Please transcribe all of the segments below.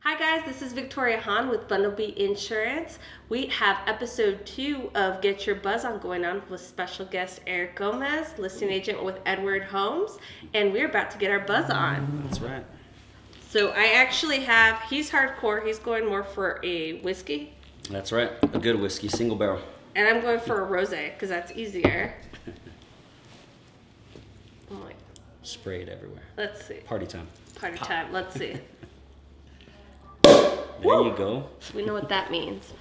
Hi guys, this is Victoria Hahn with Bundle B Insurance. We have episode 2 of Get Your Buzz On going on with special guest Erik Gomez, listing agent with Edward Homes, and we're about to get our buzz on. That's right. So I actually have, he's hardcore, he's going more for a whiskey, That's right. A good whiskey, single barrel. and I'm going for a rosé because that's easier. Oh my, Sprayed everywhere. let's see. Party time. Party time, let's see. There you go. We know what that means.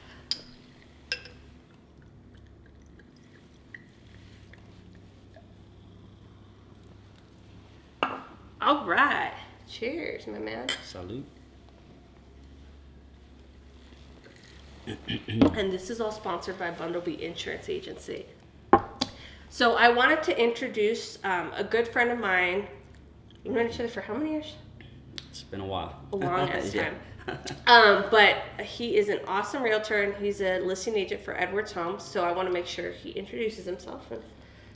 All right. Cheers, my man. Salute. And this is all sponsored by Bundle B Insurance Agency. So I wanted to introduce a good friend of mine. We've known each other for how many years? It's been a while. A long ass Yeah. time. But he is an awesome realtor and he's a listing agent for Edwards Homes. So I want to make sure he introduces himself.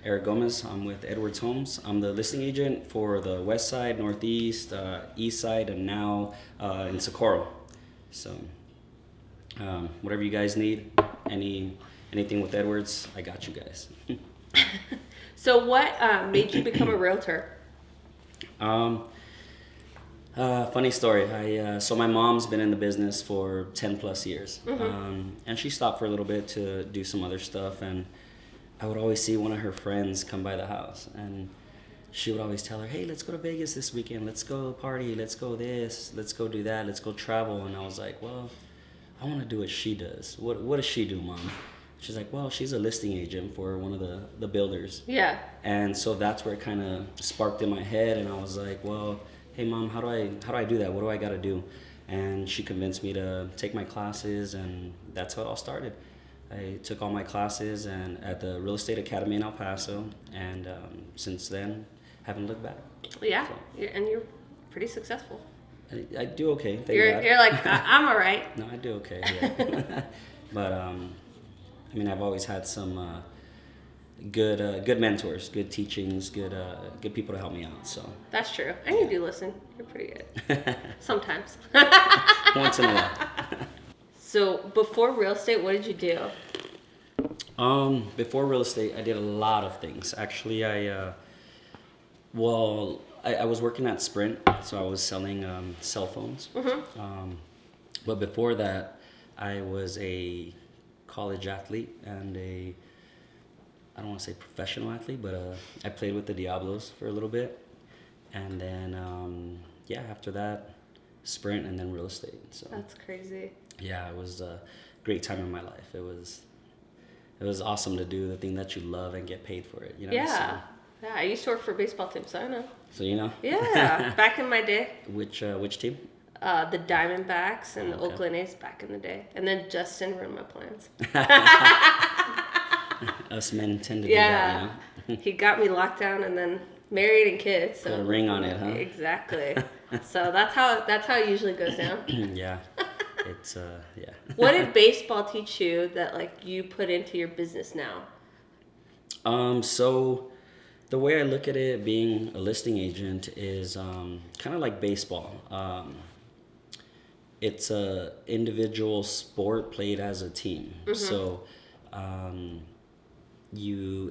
Erik Gomez. I'm with Edwards Homes. I'm the listing agent for the west side, northeast, east side, and now in Socorro. So whatever you guys need, anything with Edwards, I got you guys. So what made you become a realtor? Funny story. So my mom's been in the business for 10 plus years. And she stopped for a little bit to do some other stuff. And I would always see one of her friends come by the house. And she would always tell her, hey, let's go to Vegas this weekend. Let's go party. Let's go this. Let's go do that. Let's go travel. And I was like, well, I want to do what she does. What does she do, Mom? She's like, well, she's a listing agent for one of the builders. Yeah. And so that's where it kind of sparked in my head. And I was like, well, hey Mom, how do I do that? What do I got to do? And she convinced me to take my classes, and that's how it all started. I took all my classes and at the Real Estate Academy in El Paso, and since then, haven't looked back. Yeah, So, and you're pretty successful. I do okay. Thank You're God. like, I'm all right. No, I do okay. Yeah. But I mean, I've always had some good mentors, good teachings, good people to help me out. So That's true. And you do listen. You're pretty good. Sometimes. once in a while. So before real estate, what did you do? Before real estate, I did a lot of things. Actually, I was working at Sprint, so I was selling cell phones. But before that, I was a college athlete and I don't want to say professional athlete, but I played with the Diablos for a little bit. And then, after that, Sprint and then real estate. So That's crazy. yeah, it was a great time in my life. It was awesome to do the thing that you love and get paid for it. You know. Yeah. Yeah, I used to work for a baseball team, so I know. So you know. Yeah, back in my day. Which team? The Diamondbacks and the Okay. Oakland A's back in the day. And then Justin ruined my plans. Us men tend to do Yeah. that, you know. He got me locked down and then married and kids. So Put a ring on it, huh? Exactly. So that's how it usually goes down. Yeah. It's yeah. What did baseball teach you that like you put into your business now? So the way I look at it, being a listing agent is kind of like baseball. It's a individual sport played as a team. So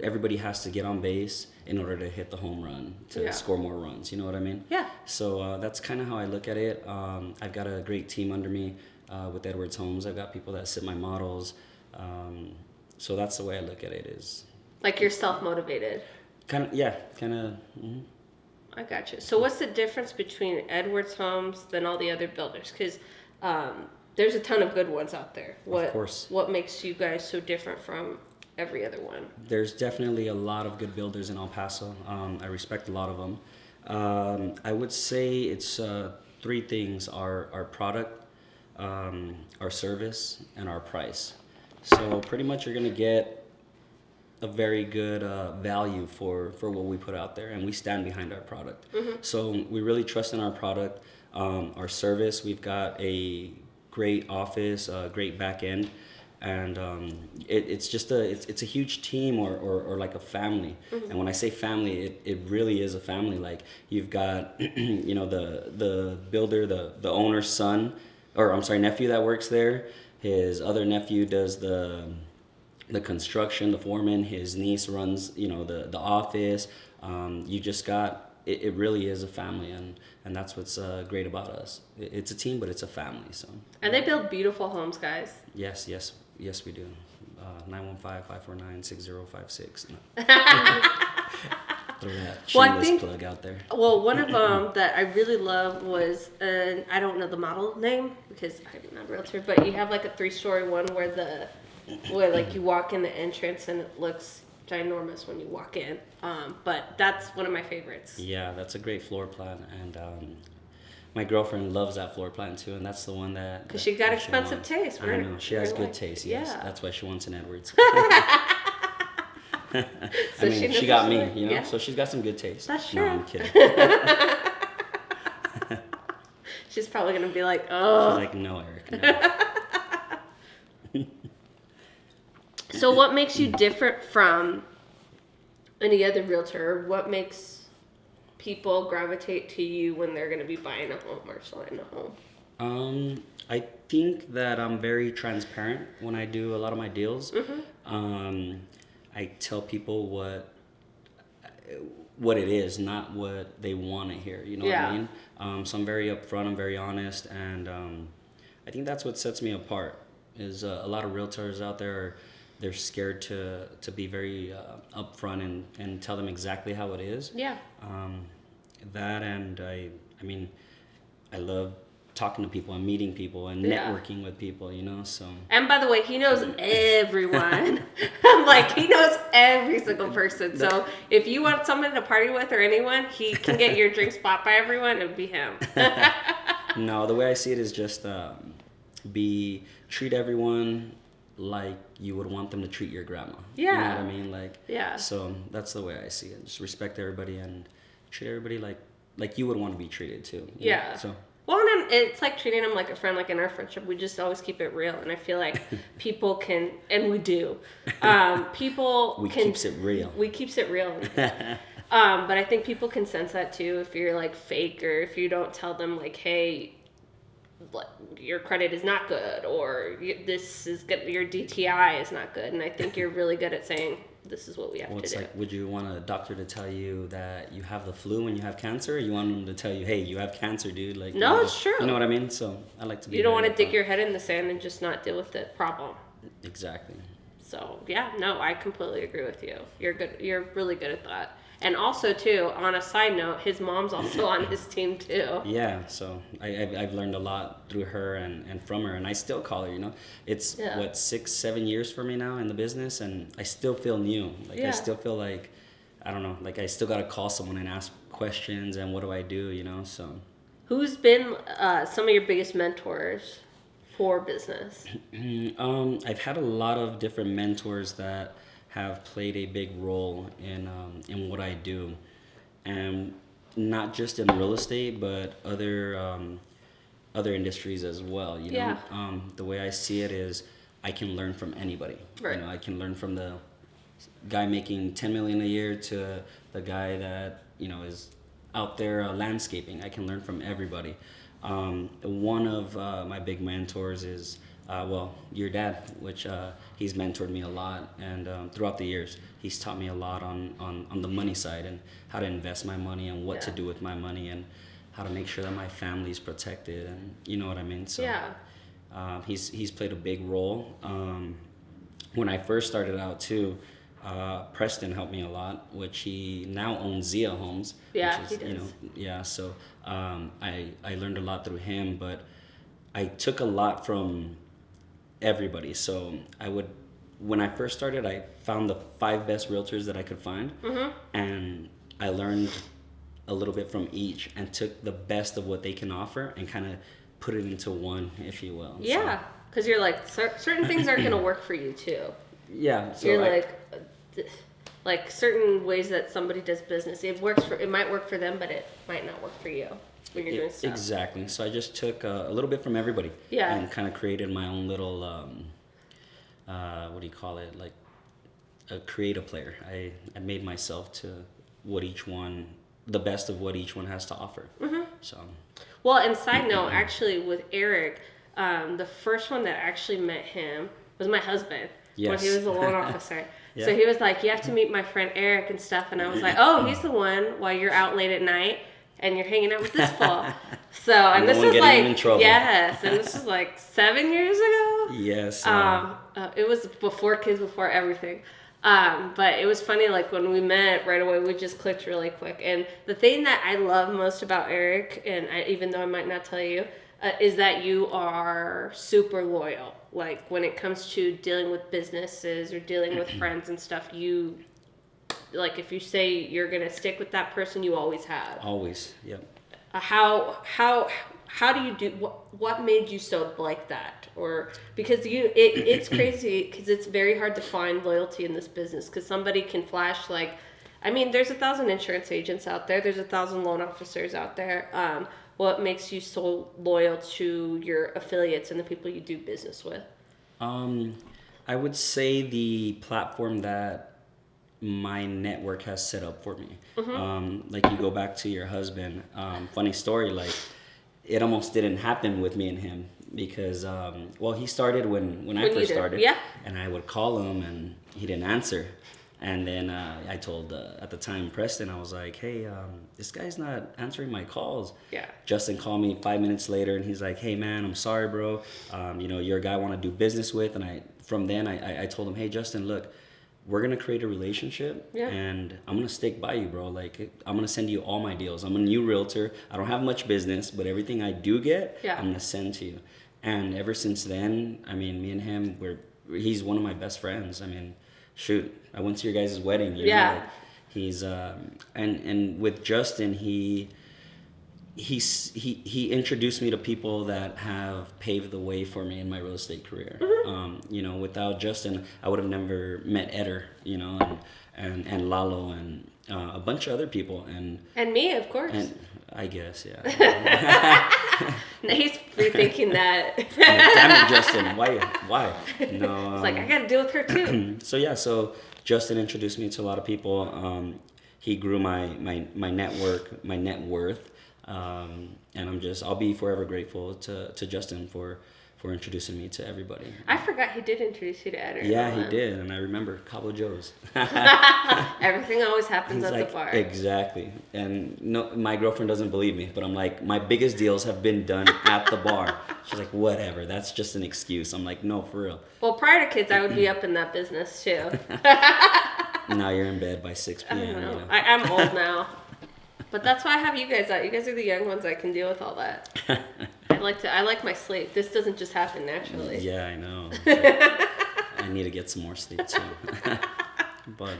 everybody has to get on base in order to hit the home run to score more runs. You know what I mean? Yeah. So that's kind of how I look at it. I've got a great team under me with Edwards Homes. I've got people that sit my models. So that's the way I look at it. Is Like you're self-motivated. kind of I got you. So what's the difference between Edwards Homes than all the other builders? Because there's a ton of good ones out there. Of course. What makes you guys so different from every other one? There's definitely a lot of good builders in El Paso. I respect a lot of them. I would say it's three things: our product, our service, and our price. So pretty much you're gonna get a very good value for what we put out there, and we stand behind our product. So we really trust in our product. Our service, we've got a great office, great back end. And it's just it's a huge team or like a family. And when I say family, it really is a family. Like you've got the builder, the owner's son, or I'm sorry, nephew that works there. His other nephew does the construction, the foreman. His niece runs, the office. You just got it really is a family, and that's what's great about us. It's a team, but it's a family. So. And they build beautiful homes, guys. Yes, we do. 915-549-6056. Throw that shameless plug out there. Well, one of them that I really love was, I don't know the model name because I'm not a realtor, but you have like a 3-story one where like you walk in the entrance and it looks ginormous when you walk in. But that's one of my favorites. Yeah, that's a great floor plan, and my girlfriend loves that floor plan too, and that's the one that. Because she got expensive taste. I know she has good taste. Yes, yeah. That's why she wants an Edwards. So she got me, yeah. So she's got some good taste. That's true. No, I'm kidding. She's probably gonna be like, oh. She's like, no, Eric. No. So what makes you different from any other realtor? What makes people gravitate to you when they're gonna be buying a home or selling a home? I think that I'm very transparent when I do a lot of my deals. Mm-hmm. I tell people what it is, not what they want to hear. You know what I mean? So I'm very upfront. I'm very honest, and I think that's what sets me apart. Is a lot of realtors out there, they're scared to be very upfront and tell them exactly how it is. Yeah. That, and I mean, I love talking to people and meeting people and networking with people, so. And by the way, he knows everyone. Like, he knows every single person. So if you want someone to party with or anyone, he can get your drinks bought by everyone. It would be him. No, the way I see it is just treat everyone like you would want them to treat your grandma. Yeah. You know what I mean? Like, yeah. So that's the way I see it. Just respect everybody and treat everybody like you would want to be treated too. Yeah. So. Well, and it's like treating them like a friend. Like in our friendship, we just always keep it real, and I feel like people can, and we do. Keeps it real. We keeps it real. But I think people can sense that too if you're like fake, or if you don't tell them like, hey, your credit is not good, or this is good, your DTI is not good. And I think you're really good at saying, this is what we have to do. It's like, would you want a doctor to tell you that you have the flu when you have cancer, or you want them to tell you, hey, you have cancer, dude? Like, no, it's true. You know what I mean? So I like to be. You don't want to dig your head in the sand and just not deal with the problem. Exactly. So yeah, no, I completely agree with you. You're good. You're really good at that. And also too, on a side note, his mom's also on his team too. Yeah, so I've learned a lot through her and from her, and I still call her. It's 6-7 years for me now in the business, and I still feel new. I still feel like, I don't know, like I still gotta call someone and ask questions and what do I do, so. Who's been some of your biggest mentors for business? I've had a lot of different mentors that have played a big role in what I do, and not just in real estate, but other industries as well. The way I see it is, I can learn from anybody. Right. I can learn from the guy making $10 million a year to the guy that is out there landscaping. I can learn from everybody. One of my big mentors is. Your dad, which he's mentored me a lot, and throughout the years, he's taught me a lot on the money side and how to invest my money and what to do with my money and how to make sure that my family's protected, and you know what I mean. So he's played a big role. When I first started out too, Preston helped me a lot, which he now owns Zia Homes. Yeah, which is, he does. So I learned a lot through him, but I took a lot from everybody. So when I first started, I found the 5 best realtors that I could find, and I learned a little bit from each and took the best of what they can offer and kind of put it into one, if you will. Yeah, because you're like, certain things aren't going to work for you too. Yeah. So you're like certain ways that somebody does business, it might work for them, but it might not work for you when you're doing stuff. Exactly. So I just took a little bit from everybody. Yeah. And kind of created my own little, what do you call it? Like a creative player. I made myself to the best of what each one has to offer. Mm-hmm. So. Well, and side note, actually with Erik, The first one that actually met him was my husband when Yes. he was a loan officer. Yeah. So he was like, you have to meet my friend Erik and stuff. And I was like, oh, he's the one while you're out late at night and you're hanging out with this fool. So, and this was like, yes, and this was like 7 years ago. Yes. It was before kids, before everything. But it was funny, like when we met right away, we just clicked really quick. And the thing that I love most about Erik, and even though I might not tell you, is that you are super loyal. Like when it comes to dealing with businesses or dealing with friends and stuff, you, like if you say you're going to stick with that person, you always have. Always, yep. How do you do, what made you so like that? Or because it's crazy because it's very hard to find loyalty in this business because somebody can flash like, I mean, there's 1,000 insurance agents out there. There's 1,000 loan officers out there. What makes you so loyal to your affiliates and the people you do business with? I would say the platform that my network has set up for me. Like you go back to your husband. Funny story, like it almost didn't happen with me and him because, he started when I first started. Yeah. And I would call him and he didn't answer. And then I told, at the time, Preston, I was like, hey, this guy's not answering my calls. Yeah. Justin called me 5 minutes later, and he's like, hey, man, I'm sorry, bro. You're a guy I want to do business with. And from then, I told him, hey, Justin, look, we're going to create a relationship, and I'm going to stick by you, bro. Like, I'm going to send you all my deals. I'm a new realtor. I don't have much business, but everything I do get, I'm going to send to you. And ever since then, I mean, me and him, he's one of my best friends. I mean, shoot, I went to your guys' wedding. You know, like, he's and with Justin, he introduced me to people that have paved the way for me in my real estate career. Without Justin, I would have never met Eder, and Lalo and a bunch of other people and me, of course. And I guess, yeah. He's rethinking that. Damn it, Justin! Why? No. It's like I got to deal with her too. So Justin introduced me to a lot of people. He grew my network, my net worth, and I'll be forever grateful to Justin for introducing me to everybody. I forgot he did introduce you to Eder. Yeah, he did, and I remember Cabo Joe's. Everything always happens at the bar. Exactly. And no, my girlfriend doesn't believe me, but I'm like, my biggest deals have been done at the bar. She's like, whatever, that's just an excuse. I'm like, no, for real. Well, prior to kids, I would be up in that business too. Now you're in bed by 6 p.m. I don't know. I'm old now. But that's why I have you guys out. You guys are the young ones that can deal with all that. I like my sleep. This doesn't just happen naturally. Yeah, I know. I need to get some more sleep too. But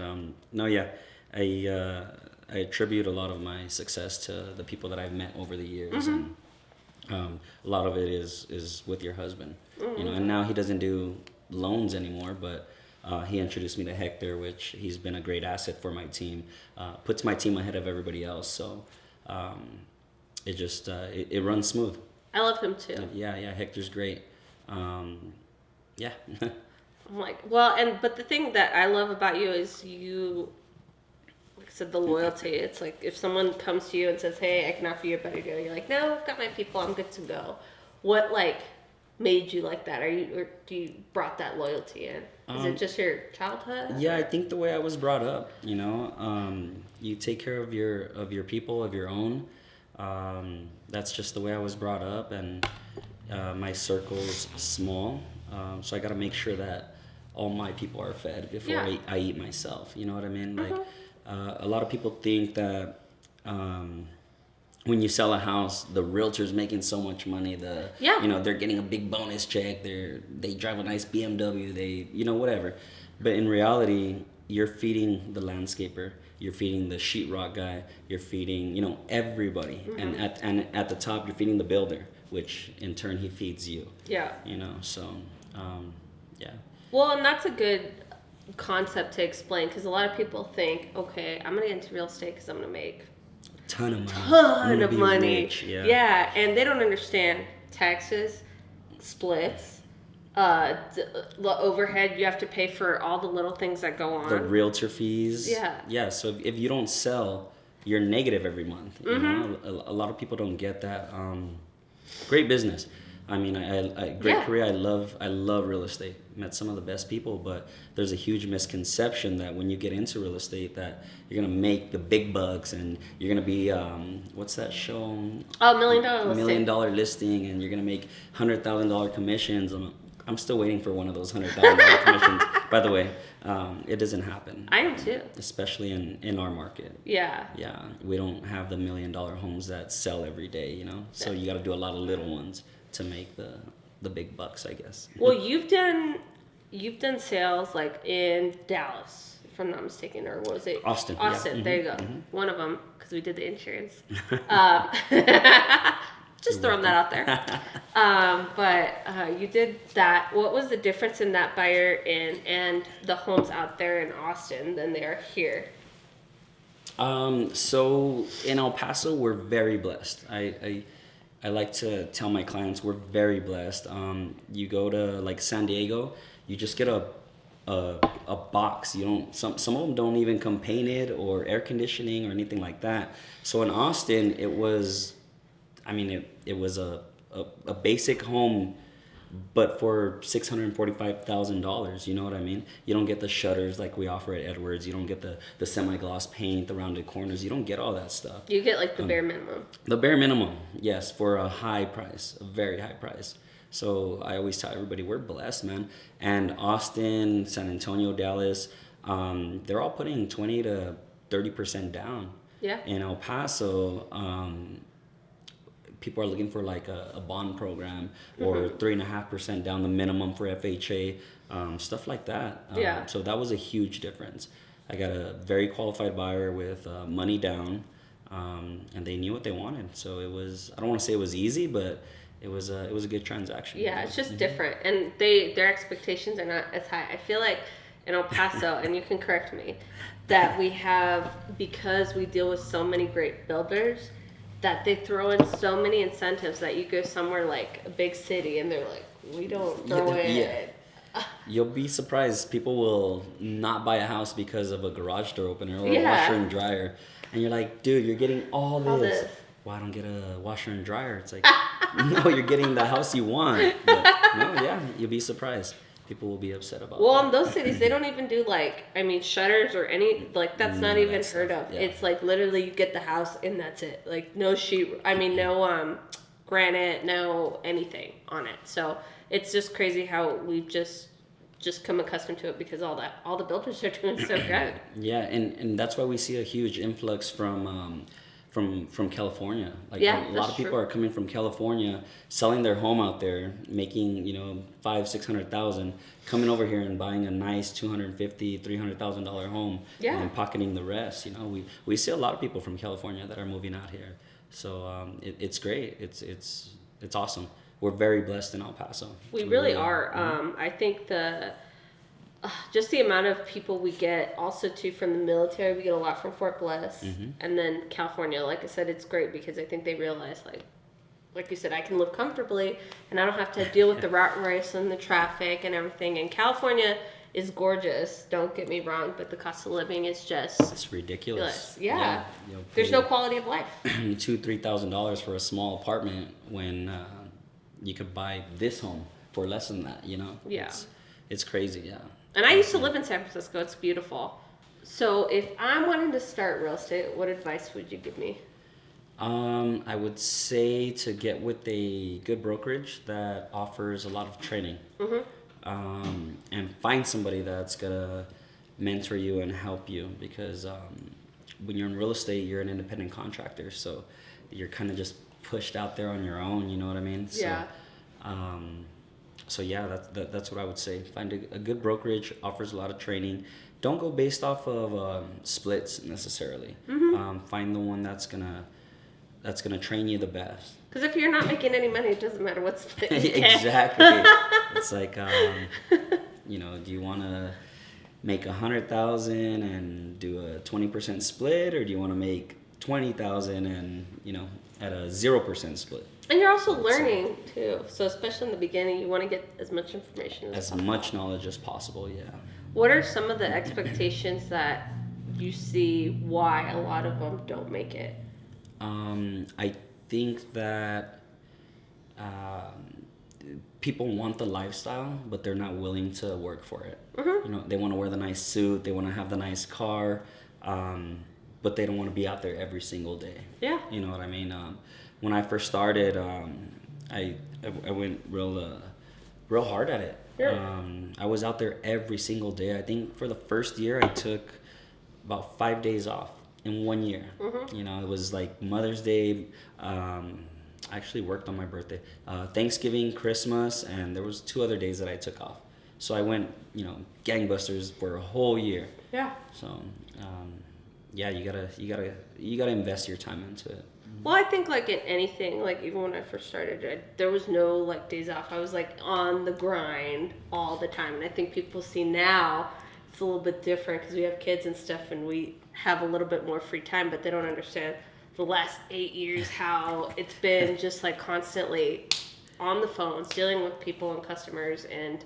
I attribute a lot of my success to the people that I've met over the years, and a lot of it is with your husband. And now he doesn't do loans anymore, but he introduced me to Hector, which he's been a great asset for my team. Puts my team ahead of everybody else, so it runs smooth. I love him too. Yeah, Hector's great. Yeah. I'm like, but the thing that I love about you is you, like I said, the loyalty. It's like if someone comes to you and says, hey, I can offer you a better deal, you're like, no, I've got my people, I'm good to go. What made you like that? Do you brought that loyalty in? Is it just your childhood? Yeah, I think the way I was brought up, you take care of your people, of your own. That's just the way I was brought up, and my circle's small, so I got to make sure that all my people are fed before I eat myself. You know what I mean? Like a lot of people think that when you sell a house, the realtor's making so much money. They're getting a big bonus check. They drive a nice BMW. They whatever, but in reality, you're feeding the landscaper. You're feeding the sheetrock guy. You're feeding, everybody. And at the top, you're feeding the builder, which in turn he feeds you. Yeah. Yeah. Well, and that's a good concept to explain because a lot of people think, okay, I'm gonna get into real estate because I'm gonna make a ton of money. Rich. Yeah, and they don't understand taxes, splits. The overhead you have to pay for all the little things that go on. The realtor fees. Yeah. So if you don't sell, you're negative every month. A lot of people don't get that. Great business. I mean, I great career. I love real estate. Met some of the best people, but there's a huge misconception that when you get into real estate, that you're gonna make the big bucks and you're gonna be what's that show? Oh, $1,000,000 listing. $1,000,000 listing, and you're gonna make $100,000 commissions. I'm still waiting for one of those $100,000 commissions. By the way, it doesn't happen. I am too. Especially in our market. Yeah. Yeah, we don't have the $1,000,000 homes that sell every day, you know. So you got to do a lot of little ones to make the big bucks, I guess. Well, you've done sales like in Dallas, if I'm not mistaken, or was it Austin? Austin. Yeah. There you go. One of them, because we did the insurance. Just throwing that out there. But you did that. What was the difference in that buyer and the homes out there in Austin than they are here? So in El Paso, we're very blessed. I like to tell my clients we're very blessed. You go to like San Diego, you just get a box. You don't. Some of them don't even come painted or air conditioning or anything like that. So in Austin, it was. I mean, it was a basic home, but for $645,000. You know what I mean? You don't get the shutters like we offer at Edwards. You don't get the semi-gloss paint, the rounded corners. You don't get all that stuff. You get like the bare minimum. The bare minimum, yes, for a high price, a very high price. So I always tell everybody we're blessed, man. And Austin, San Antonio, Dallas, they're all putting 20 to 30% down. Yeah. In El Paso, people are looking for like a bond program or 3.5% down the minimum for FHA, stuff like that. Yeah. So that was a huge difference. I got a very qualified buyer with money down, and they knew what they wanted. So it was, I don't want to say it was easy, but it was a good transaction. Yeah, it's just different, and their expectations are not as high. I feel like in El Paso, and you can correct me, that we have, because we deal with so many great builders, that they throw in so many incentives that you go somewhere like a big city and they're like, we don't throw in. You'll be surprised. People will not buy a house because of a garage door opener or a Yeah. washer and dryer. And you're like, dude, you're getting all this. This. Why don't get a washer and dryer? It's like, no, you're getting the house you want. But no, yeah, you'll be surprised. People will be upset about Well, that. in those cities, they don't even do shutters or any, like, that's not even that heard stuff, of. yeah. It's like literally you get the house and that's it. Like no no granite, no anything on it. So it's just crazy how we've just come accustomed to it because all the builders are doing so good. Yeah, and that's why we see a huge influx from California. Like Yeah, a lot that's of people true. are coming from California, selling their home out there, making $500,000-$600,000, coming over here and buying a nice $250,000-$300,000 home, Yeah. and pocketing the rest. We see a lot of people from California that are moving out here, so it's great. It's awesome. We're very blessed in El Paso. We really are. I think just the amount of people we get also too from the military, we get a lot from Fort Bliss, and then California. Like I said, it's great because I think they realize like you said, I can live comfortably and I don't have to deal with the rat race and the traffic and everything. And California is gorgeous, don't get me wrong, but the cost of living is just It's ridiculous. Yeah. You'll There's pay no quality of life. $2,000-$3,000 for a small apartment when you could buy this home for less than that. Yeah. It's crazy. Yeah. And I used to live in San Francisco. It's beautiful. So if I'm wanting to start real estate, what advice would you give me? I would say to get with a good brokerage that offers a lot of training, and find somebody that's gonna mentor you and help you, because when you're in real estate, you're an independent contractor, so you're kind of just pushed out there on your own. You know what I mean? Yeah. So yeah, that's what I would say. Find a good brokerage, offers a lot of training. Don't go based off of splits necessarily. Find the one that's gonna train you the best. Because if you're not making any money, it doesn't matter what split you get. Exactly. It's like, do you want to make 100,000 and do a 20% split, or do you want to make 20,000 and at a 0% split? And you're also learning too. So especially in the beginning, you want to get as much information as possible. Much knowledge as possible. Yeah. What are some of the expectations that you see why a lot of them don't make it? I think that people want the lifestyle, but they're not willing to work for it. Mm-hmm. You know, they want to wear the nice suit, they want to have the nice car, but they don't want to be out there every single day. Yeah. You know what I mean? When I first started, I went real hard at it. Yeah. I was out there every single day. I think for the first year, I took about 5 days off in 1 year. Mm-hmm. You know, it was like Mother's Day. I actually worked on my birthday, Thanksgiving, Christmas, and there was 2 other days that I took off. So I went, you know, gangbusters for a whole year. Yeah. So, yeah, you gotta invest your time into it. Well, I think like in anything, like even when I first started, there was no like days off. I was like on the grind all the time, and I think people see now it's a little bit different because we have kids and stuff, and we have a little bit more free time, but they don't understand the last 8 years how it's been just like constantly on the phones dealing with people and customers, and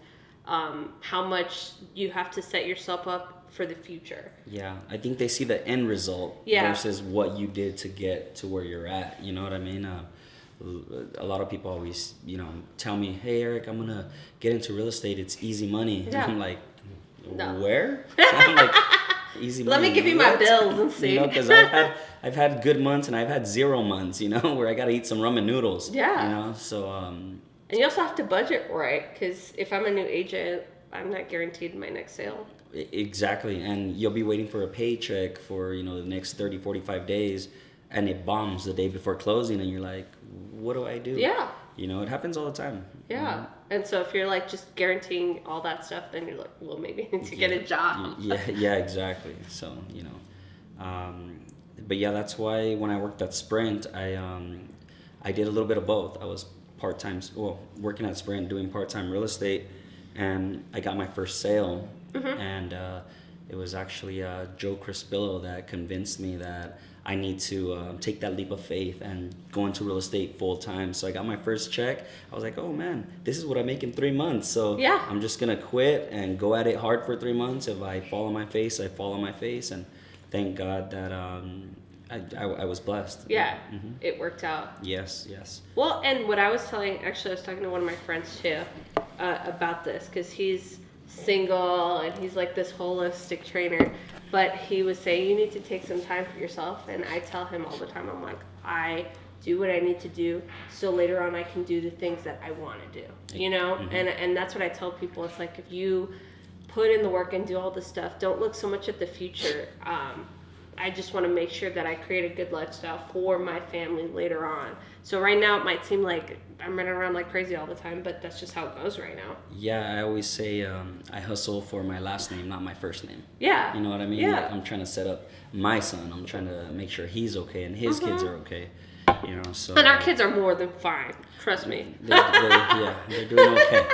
how much you have to set yourself up for the future. Yeah, I think they see the end result versus what you did to get to where you're at. You know what I mean? A lot of people always, you know, tell me, "Hey, Eric, I'm gonna get into real estate. It's easy money." Yeah. And I'm like, No. "Where?" I'm like, "Easy money." Let me give you my bills and see. You know, because I've had good months and I've had 0 months. You know, where I gotta eat some ramen noodles. Yeah. You know, so And you also have to budget right, because if I'm a new agent, I'm not guaranteed my next sale. Exactly, and you'll be waiting for a paycheck for, you know, the next 30, 45 days, and it bombs the day before closing, and you're like, what do I do? Yeah. You know, it happens all the time. Yeah. And so if you're like just guaranteeing all that stuff, then you're like, well, maybe I need to get a job. Yeah, exactly. So, you know, but yeah, that's why when I worked at Sprint, I did a little bit of both. I was part-time, working at Sprint, doing part-time real estate, and I got my first sale. Mm-hmm. And it was actually Joe Crispillo that convinced me that I need to take that leap of faith and go into real estate full time. So I got my first check. I was like, oh man, this is what I make in 3 months. So yeah. I'm just going to quit and go at it hard for 3 months. If I fall on my face, I fall on my face. And thank God that I was blessed. Yeah, mm-hmm. It worked out. Yes. Well, and what I was talking to one of my friends too about this, because he's single and he's like this holistic trainer, but he was saying you need to take some time for yourself, and I tell him all the time, I'm like, I do what I need to do so later on I can do the things that I want to do, you know. Mm-hmm. And that's what I tell people. It's like, if you put in the work and do all this stuff, don't look so much at the future. I just want to make sure that I create a good lifestyle for my family later on. So right now it might seem like I'm running around like crazy all the time, but that's just how it goes right now. Yeah, I always say I hustle for my last name, not my first name. Yeah. You know what I mean? Yeah. Like, I'm trying to set up my son. I'm trying to make sure he's okay and his kids are okay. You know, so. And our kids are more than fine. Trust me. They're doing okay.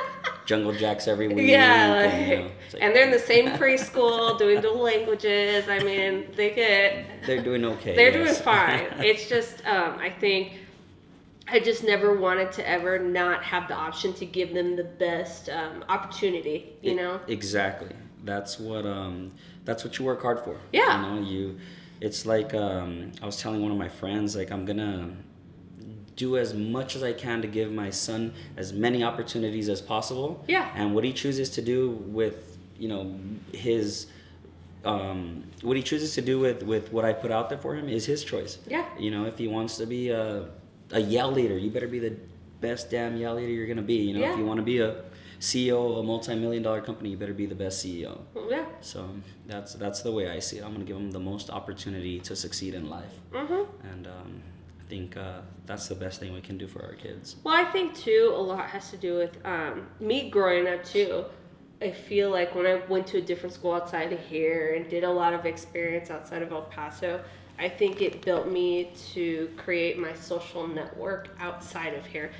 Jungle Jacks every week. Yeah, and, you know, and they're in the same preschool doing dual languages. I mean, they're doing okay. They're doing fine. It's just, I think I just never wanted to ever not have the option to give them the best opportunity, you know? Exactly. That's what you work hard for. Yeah. You know, it's like, I was telling one of my friends, like, I'm gonna do as much as I can to give my son as many opportunities as possible. Yeah. And what he chooses to do with, you know, his, what he chooses to do with what I put out there for him is his choice. Yeah. You know, if he wants to be a yell leader, you better be the best damn yell leader you're gonna be. You know, yeah. If you want to be a CEO of a multi-million-dollar company, you better be the best CEO. Yeah. So that's the way I see it. I'm gonna give him the most opportunity to succeed in life. Mm-hmm. And I think that's the best thing we can do for our kids. Well, I think too, a lot has to do with me growing up too. I feel like when I went to a different school outside of here and did a lot of experience outside of El Paso, I think it built me to create my social network outside of here.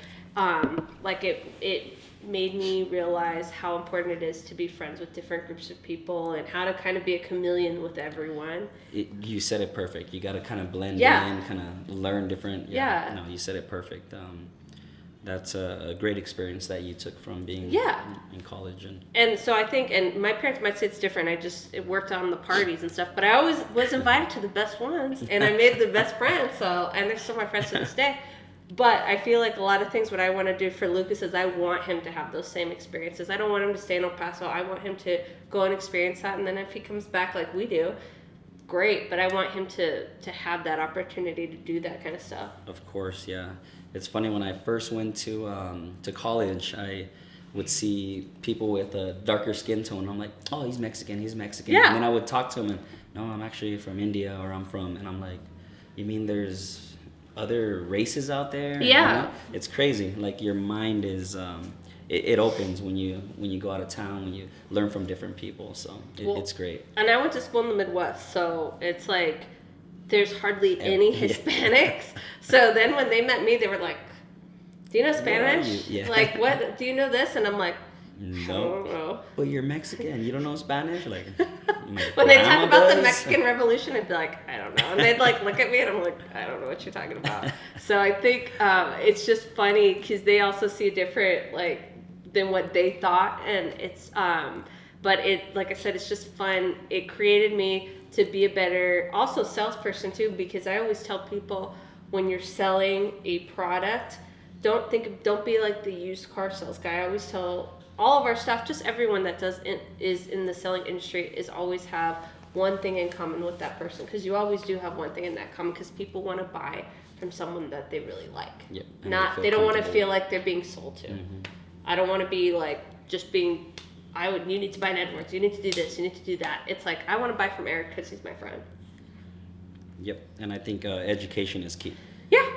Like it made me realize how important it is to be friends with different groups of people and how to kind of be a chameleon with everyone. You said it perfect. You got to kind of blend yeah. in, kind of learn different. Yeah. No, you said it perfect. That's a great experience that you took from being in college. And so I think, and my parents might say it's different, it worked on the parties and stuff, but I always was invited to the best ones, and I made the best friends, and they're still my friends to this day. But I feel like a lot of things what I want to do for Lucas is I want him to have those same experiences. I don't want him to stay in El Paso. I want him to go and experience that. And then if he comes back like we do, great. But I want him to have that opportunity to do that kind of stuff. Of course, yeah. It's funny, when I first went to college, I would see people with a darker skin tone. I'm like, oh, he's Mexican. Yeah. And then I would talk to him and, no, I'm actually from India, or I'm from, and I'm like, you mean there's other races out there? Yeah. You know? It's crazy. Like, your mind is, it opens when you go out of town, when you learn from different people. So it's great. And I went to school in the Midwest, so it's like there's hardly any Hispanics. So then when they met me, they were like, do you know Spanish? Yeah. Like, what? Do you know this? And I'm like, No. I don't know. But you're Mexican. You don't know Spanish? Like, when they talk about the Mexican Revolution, I'd be like, I don't know. And they'd like look at me and I'm like, I don't know what you're talking about. So I think it's just funny because they also see a different, like, than what they thought. And it's, but it, like I said, it's just fun. It created me to be a better, also salesperson too, because I always tell people when you're selling a product, don't be like the used car sales guy. I always tell all of our staff, just everyone that is in the selling industry, is always have one thing in common with that person, because you always do have one thing in that common, because people want to buy from someone that they really like. Yep. They don't want to feel like they're being sold to. Mm-hmm. I don't want to be like just being, you need to buy Edwards, you need to do this, you need to do that. It's like, I want to buy from Eric because he's my friend. Yep. And I think education is key. Yeah.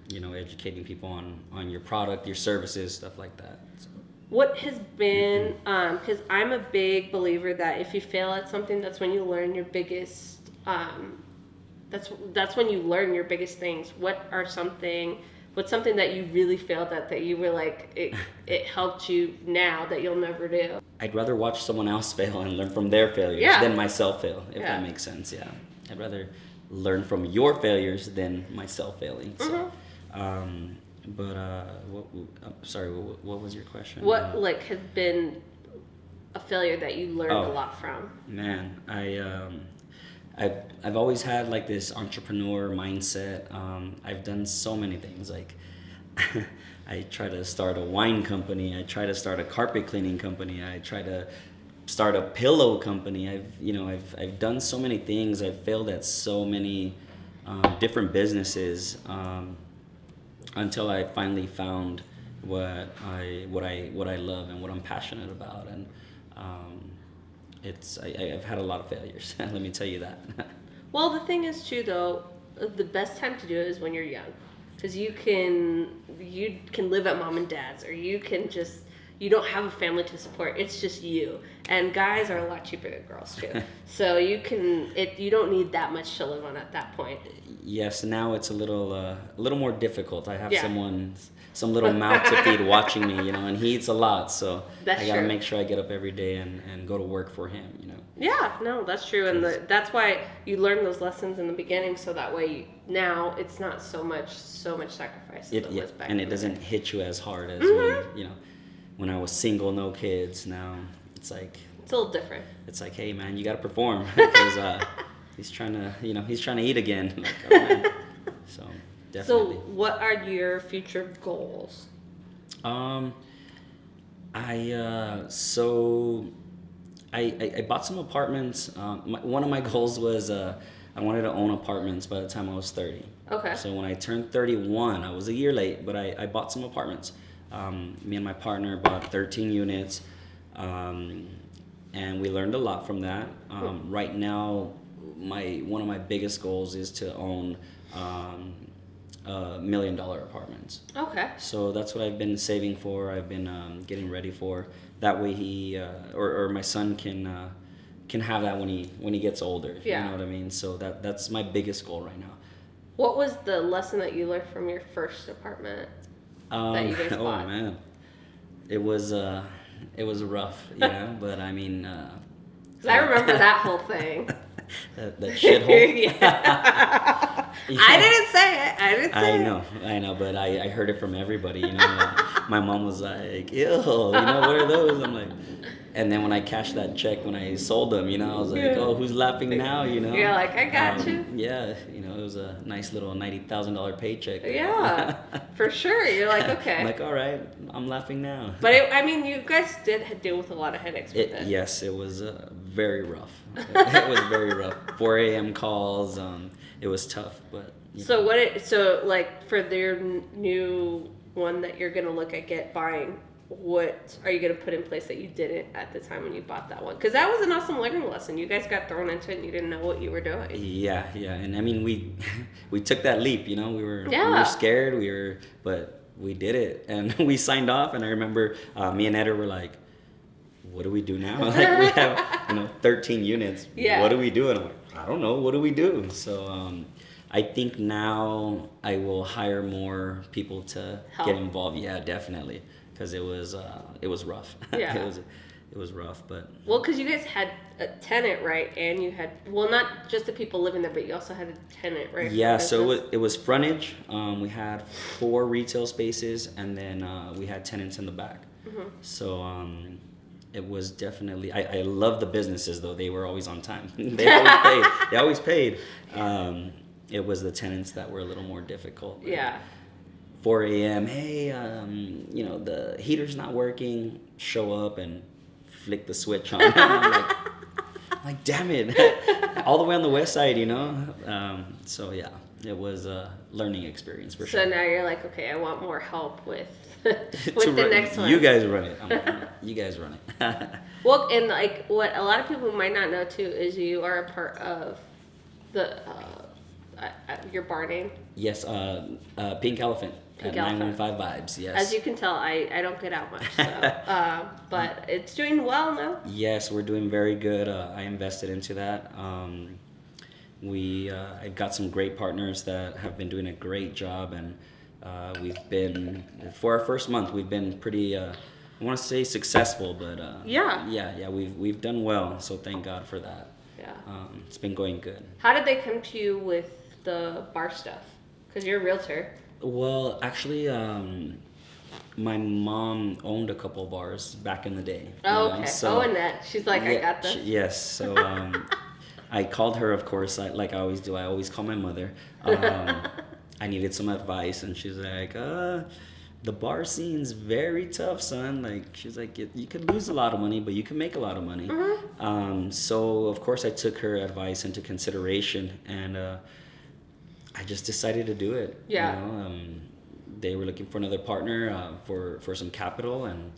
You know, educating people on your product, your services, stuff like that. So. What has been, because I'm a big believer that if you fail at something, that's when you learn your biggest, that's when you learn your biggest things. What's something that you really failed at that you were like, it helped you now that you'll never do? I'd rather watch someone else fail and learn from their failures than myself fail, if that makes sense, yeah. I'd rather learn from your failures than myself failing, so. Mm-hmm. What was your question? What has been a failure that you learned a lot from? Man, I've always had like this entrepreneur mindset. I've done so many things. Like, I try to start a wine company. I try to start a carpet cleaning company. I try to start a pillow company. I've done so many things. I've failed at so many different businesses. Until I finally found what I love and what I'm passionate about, and I've had a lot of failures. Let me tell you that. Well, the thing is too, though, the best time to do it is when you're young, because you can live at mom and dad's, or you don't have a family to support. It's just you. And guys are a lot cheaper than girls too. So you don't need that much to live on at that point. Yes, now it's a little more difficult. I have some little mouth to feed watching me, and he eats a lot, so I gotta make sure I get up every day and go to work for him, Yeah, no, that's true, and that's why you learn those lessons in the beginning, so that way now it's not so much sacrifice. And it doesn't hit you as hard as when I was single, no kids. Now it's like it's a little different. It's like, hey man, you gotta perform because he's trying to eat again. Like, oh, man. So definitely. So what are your future goals? I bought some apartments. One of my goals was I wanted to own apartments by the time I was 30. Okay. So when I turned 31, I was a year late, but I bought some apartments. Me and my partner bought 13 units, and we learned a lot from that. Right now, one of my biggest goals is to own $1 million apartments. Okay. So that's what I've been saving for. I've been getting ready for. That way he or my son can have that when he gets older. Yeah. You know what I mean? So that's my biggest goal right now. What was the lesson that you learned from your first apartment that you guys bought? Oh man, it was rough, but I mean. I remember that whole thing. that shithole. Yeah. I didn't say it. I know, but I heard it from everybody. My mom was like, ew, what are those? I'm like, and then when I cashed that check, when I sold them, I was like, oh, who's laughing now, You're like, I got you. Yeah, it was a nice little $90,000 paycheck. Yeah, for sure. You're like, okay. I'm like, all right, I'm laughing now. But you guys did deal with a lot of headaches with it. Yes, it was very rough. It was very rough. 4 a.m. calls. It was tough, but. So for their new one that you're gonna look at buying, what are you gonna put in place that you didn't at the time when you bought that one? Because that was an awesome learning lesson. You guys got thrown into it and you didn't know what you were doing. Yeah, and we took that leap. We were scared. But we did it, and we signed off. And I remember me and Eder were like, what do we do now? Like, we have 13 units. Yeah. What do we do? And I'm like, I don't know. What do we do? So I think now I will hire more people to get involved. Yeah, definitely, because it was rough. Yeah. It was rough, but. Well, because you guys had a tenant, right? And you had, not just the people living there, but you also had a tenant, right? Yeah, so it was frontage. We had 4 retail spaces, and then we had tenants in the back. Mm-hmm. So it was definitely. I love the businesses though. They were always on time. They always paid. It was the tenants that were a little more difficult. Yeah. 4 a.m. Hey, the heater's not working. Show up and flick the switch on. I'm like, damn it! All the way on the west side, So yeah, it was a learning experience for sure. So now you're like, okay, I want more help with the next one. You guys run it. You guys run it. Well, and like what a lot of people might not know too is you are a part of the your bar name. Yes, Pink Elephant. At 915 Vibes, yes. As you can tell, I don't get out much, so, but it's doing well now. Yes, we're doing very good. I invested into that. I've got some great partners that have been doing a great job, and we've been, for our first month, we've been pretty, I want to say successful, but we've done well, so thank God for that. Yeah. It's been going good. How did they come to you with the bar stuff? Because you're a realtor. Well, actually, my mom owned a couple bars back in the day. Oh, okay. So, Annette. She's like, I got this. Yes. So I called her, of course, like I always do. I always call my mother. I needed some advice, and she's like, the bar scene's very tough, son. Like, she's like, you could lose a lot of money, but you can make a lot of money. Mm-hmm. So, of course, I took her advice into consideration, and I just decided to do it. Yeah. They were looking for another partner for some capital, and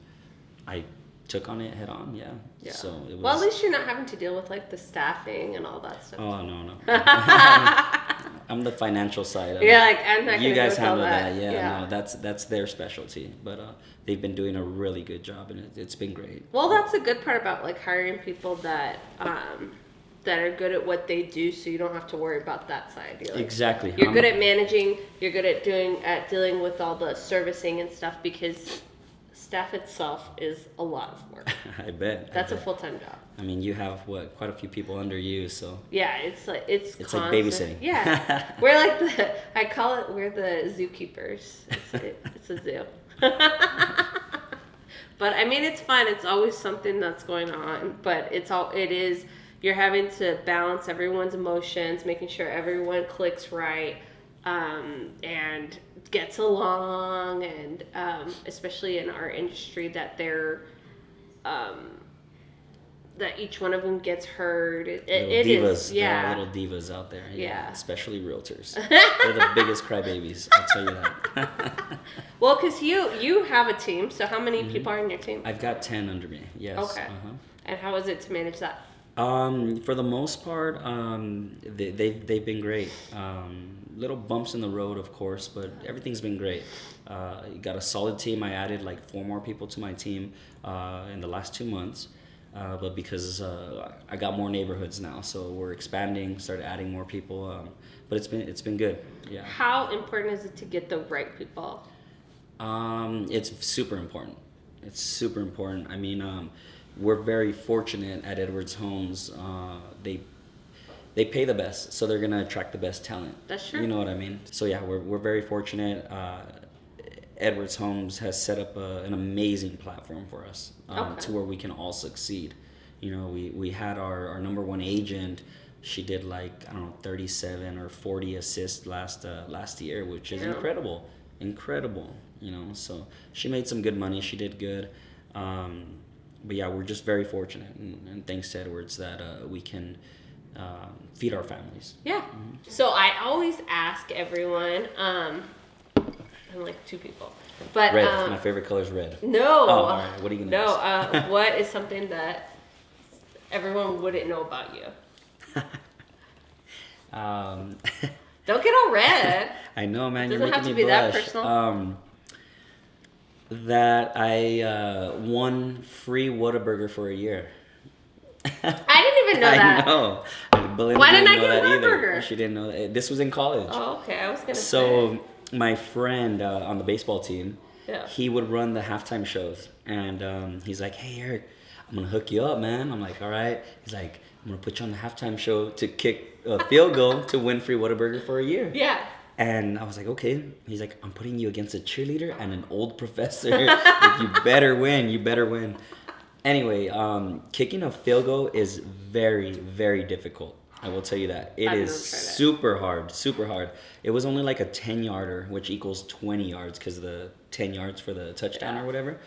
I took on it head on. Yeah. So it was. Well, at least you're not having to deal with like the staffing and all that stuff. Oh no. I'm the financial side. I'm not. You guys handle that. Yeah. No, that's their specialty. But they've been doing a really good job, and it's been great. Well, that's the good part about like hiring people that are good at what they do, so you don't have to worry about that side. Exactly. You're good at managing. You're good at dealing with all the servicing and stuff, because staff itself is a lot of work. I bet. That's a full-time job. I mean, you have quite a few people under you, so. Yeah, it's like babysitting. Yeah, we're like we're the zookeepers. It's a zoo. But I mean, it's fun. It's always something that's going on, but you're having to balance everyone's emotions, making sure everyone clicks right, and gets along, and especially in our industry that that each one of them gets heard. It is, yeah. There are little divas out there. Yeah. Especially realtors. They're the biggest crybabies, I'll tell you that. Well, because you have a team, so how many people are in your team? I've got 10 under me, yes. Okay. Uh-huh. And how is it to manage that? For the most part, they've been great. Little bumps in the road, of course, but everything's been great. You got a solid team. I added like 4 more people to my team in the last 2 months. But because I got more neighborhoods now, so we're expanding, started adding more people. But it's been good. Yeah. How important is it to get the right people? It's super important. It's super important. I mean, we're very fortunate at Edwards Homes. They pay the best, so they're gonna attract the best talent. That's true. You know what I mean? So yeah, we're very fortunate. Edwards Homes has set up an amazing platform for us to where we can all succeed. You know, we had our number one agent. She did like, I don't know, 37 or 40 assists last year, which is incredible. You know, so she made some good money. She did good. But yeah, we're just very fortunate, and thanks to Edwards that we can feed our families. Yeah. Mm-hmm. So I always ask everyone, I'm like two people, but red. My favorite color is red. No. Oh, all right. What are you gonna ask? No. What is something that everyone wouldn't know about you? Don't get all red. I know, man. It You're doesn't making have to me be blush. that personal. That I won free Whataburger for a year. I didn't even know that. I know. Belinda Why didn't I know get a that either. Whataburger? She didn't know that. This was in college. Oh, okay. I was gonna say. So my friend on the baseball team, Yeah. he would run the halftime shows, and he's like, "Hey Eric, I'm gonna hook you up, man." I'm like, "All right." He's like, "I'm gonna put you on the halftime show to kick a field goal to win free Whataburger for a year." Yeah. And I was like, "Okay." He's like, "I'm putting you against a cheerleader and an old professor. Like, you better win. You better win." Anyway, kicking a field goal is very, very difficult. I will tell you that. It is super hard, super hard. It was only like a 10-yarder, which equals 20 yards because of the 10 yards for the touchdown or whatever.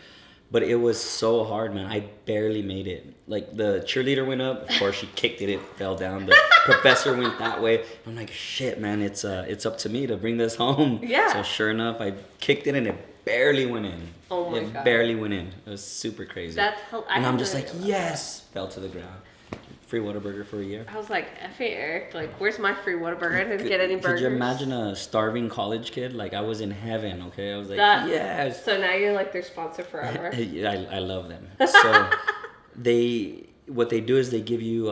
But it was so hard, man. I barely made it. Like, the cheerleader went up. Of course, she kicked it. It fell down. The professor went that way. I'm like, shit, man. It's up to me to bring this home. Yeah. So sure enough, I kicked it and it barely went in. Oh my God. It God. barely went in. It was super crazy. And I'm just like, yes. Fell to the ground. Free Whataburger for a year. I was like, F.A. Eric, like, where's my free Whataburger? I didn't get any burgers. Could you imagine a starving college kid? Like, I was in heaven, okay? I was like, yes. So now you're like their sponsor forever. I love them. So what they do is they give you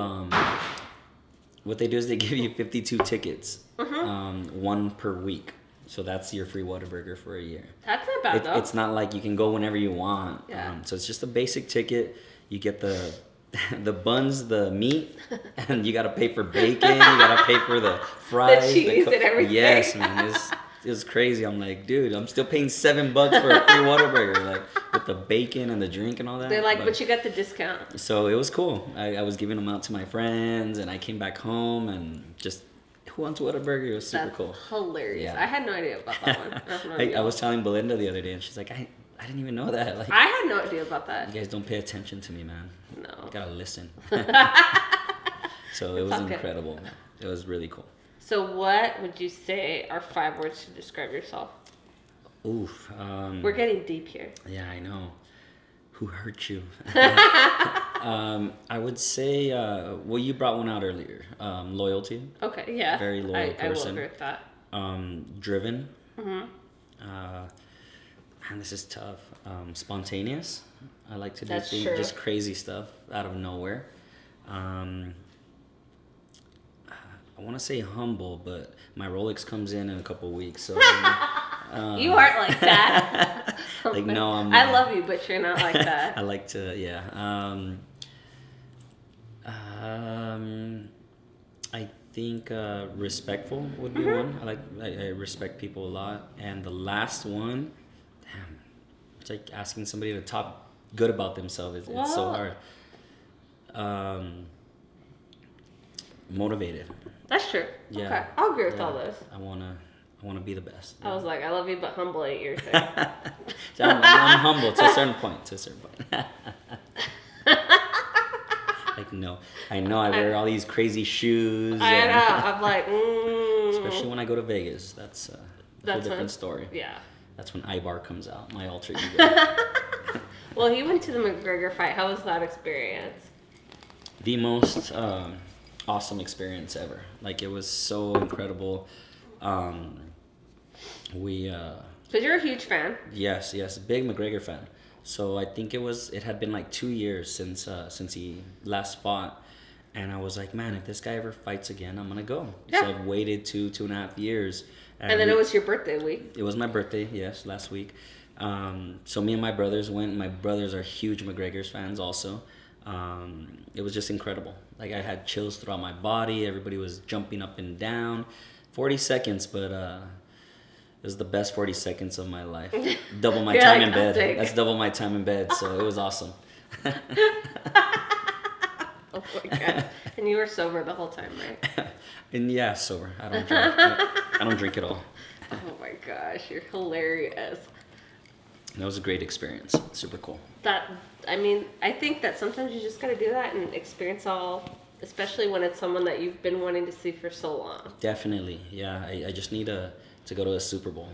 52 tickets, one per week. So that's your free Whataburger for a year. That's not bad though. It's not like you can go whenever you want. Yeah. So it's just a basic ticket. You get the buns, the meat, and you gotta pay for bacon. You gotta pay for the fries, the cheese, and everything. Yes, man, it was crazy. I'm like, dude, I'm still paying $7 for a free Whataburger, like with the bacon and the drink and all that. They're like, but you got the discount. So it was cool. I was giving them out to my friends, and I came back home and just. Who wants Whataburger? It was super cool. Hilarious. Yeah. I had no idea about that one. I was telling Belinda the other day, and she's like, I didn't even know that. Like, I had no idea about that. You guys don't pay attention to me, man. No. You gotta listen. So it was incredible. It was really cool. So what would you say are 5 words to describe yourself? Oof. We're getting deep here. Yeah, I know. Who hurt you? I would say, well, you brought one out earlier. Loyalty. Okay, yeah. Very loyal person. I will agree with that. Driven. Man, this is tough. Spontaneous. I like to do things, just crazy stuff out of nowhere. I want to say humble, but my Rolex comes in a couple weeks, so. You aren't like that. Like, no, I'm. I love you, but you're not like that. I like to, yeah. I think respectful would be one. I respect people a lot, and the last one, damn, it's like asking somebody to talk good about themselves. It's so hard. Motivated. That's true. Yeah. Okay, I'll agree with all those. I wanna be the best. I was like, I love you, but humble ain't your thing. So I'm humble to a certain point. Like, no, I know I wear all these crazy shoes. I know. I'm like, Especially when I go to Vegas. That's a whole different story. Yeah. That's when Ibar comes out, my alter ego. Well, he went to the McGregor fight. How was that experience? The most awesome experience ever. Like, it was so incredible. Because you're a huge fan. Yes, big McGregor fan. So I think it had been like 2 years since he last fought, and I was like, man, if this guy ever fights again, I'm gonna go. Yeah. So I've waited 2.5 years. And then it was your birthday week. It was my birthday, yes, last week. So me and my brothers went. My brothers are huge McGregor's fans also. It was just incredible. Like, I had chills throughout my body. Everybody was jumping up and down. 40 seconds, but was the best 40 seconds of my life. Double my You're time like, in bed. "I'll take That's it." double my time in bed. So it was awesome. Oh my god! And you were sober the whole time, right? And yeah, sober. I don't drink. I don't drink at all. Oh my gosh, you're hilarious. That was a great experience. Super cool. I think that sometimes you just gotta do that and experience all, especially when it's someone that you've been wanting to see for so long. Definitely. Yeah, I just need to go to a Super Bowl.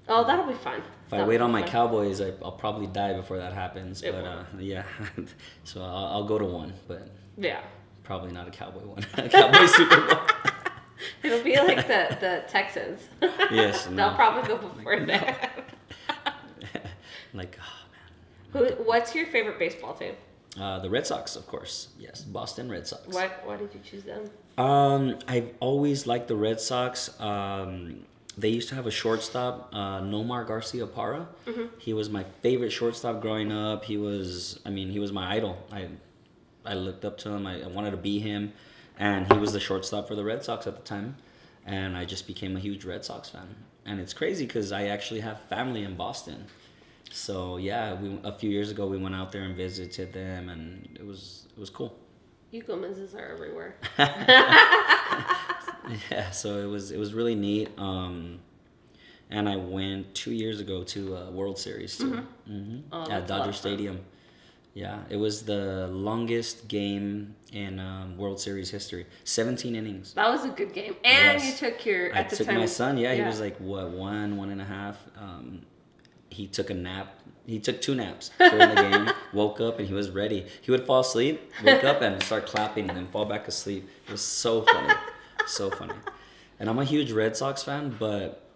Oh, that'll be fun. If I wait on my Cowboys, I'll probably die before that happens. It But won't. yeah, so I'll go to one, but Yeah. probably not a Cowboy one. A Cowboy Super Bowl. It'll be like the Texans. Yes. They'll No. probably go before that. Like, oh man. What's your favorite baseball team? The Red Sox, of course. Yes, Boston Red Sox. Why did you choose them? I've always liked the Red Sox. They used to have a shortstop, Nomar Garcia Parra. Mm-hmm. He was my favorite shortstop growing up. He was my idol. I looked up to him. I wanted to be him, and he was the shortstop for the Red Sox at the time. And I just became a huge Red Sox fan. And it's crazy because I actually have family in Boston. So yeah, a few years ago we went out there and visited them, and it was cool. You Gomez's are everywhere. Yeah, so it was really neat. And I went 2 years ago to a World Series too. Mm-hmm. Mm-hmm. Oh, At that's a lot Dodger of fun. Stadium. Yeah, it was the longest game in World Series history. 17 innings. That was a good game. And Yes. you took your I at the took time. my son. Yeah, he was like one and a half. He took a nap. He took 2 naps during the game. Woke up and he was ready. He would fall asleep, wake up and start clapping, and then fall back asleep. It was so funny, so funny. And I'm a huge Red Sox fan, but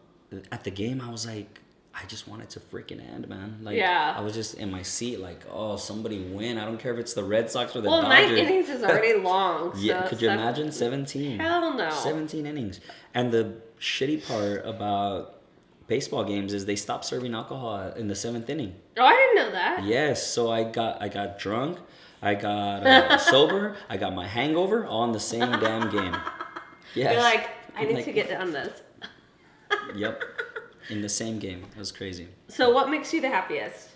at the game I was like, I just want it to freaking end, man. Like, Yeah. I was just in my seat, like, oh, somebody win. I don't care if it's the Red Sox or the Well, Dodgers. 9 innings is already long. So Yeah, could you imagine 17? Hell no. 17 innings. And the shitty part about baseball games is they stop serving alcohol in the 7th inning. Oh, I didn't know that. Yes, so I got drunk, I got sober, I got my hangover all in the same damn game. Yes. You're like, I need Like, to get on this. Yep, in the same game. It was crazy. So, what makes you the happiest?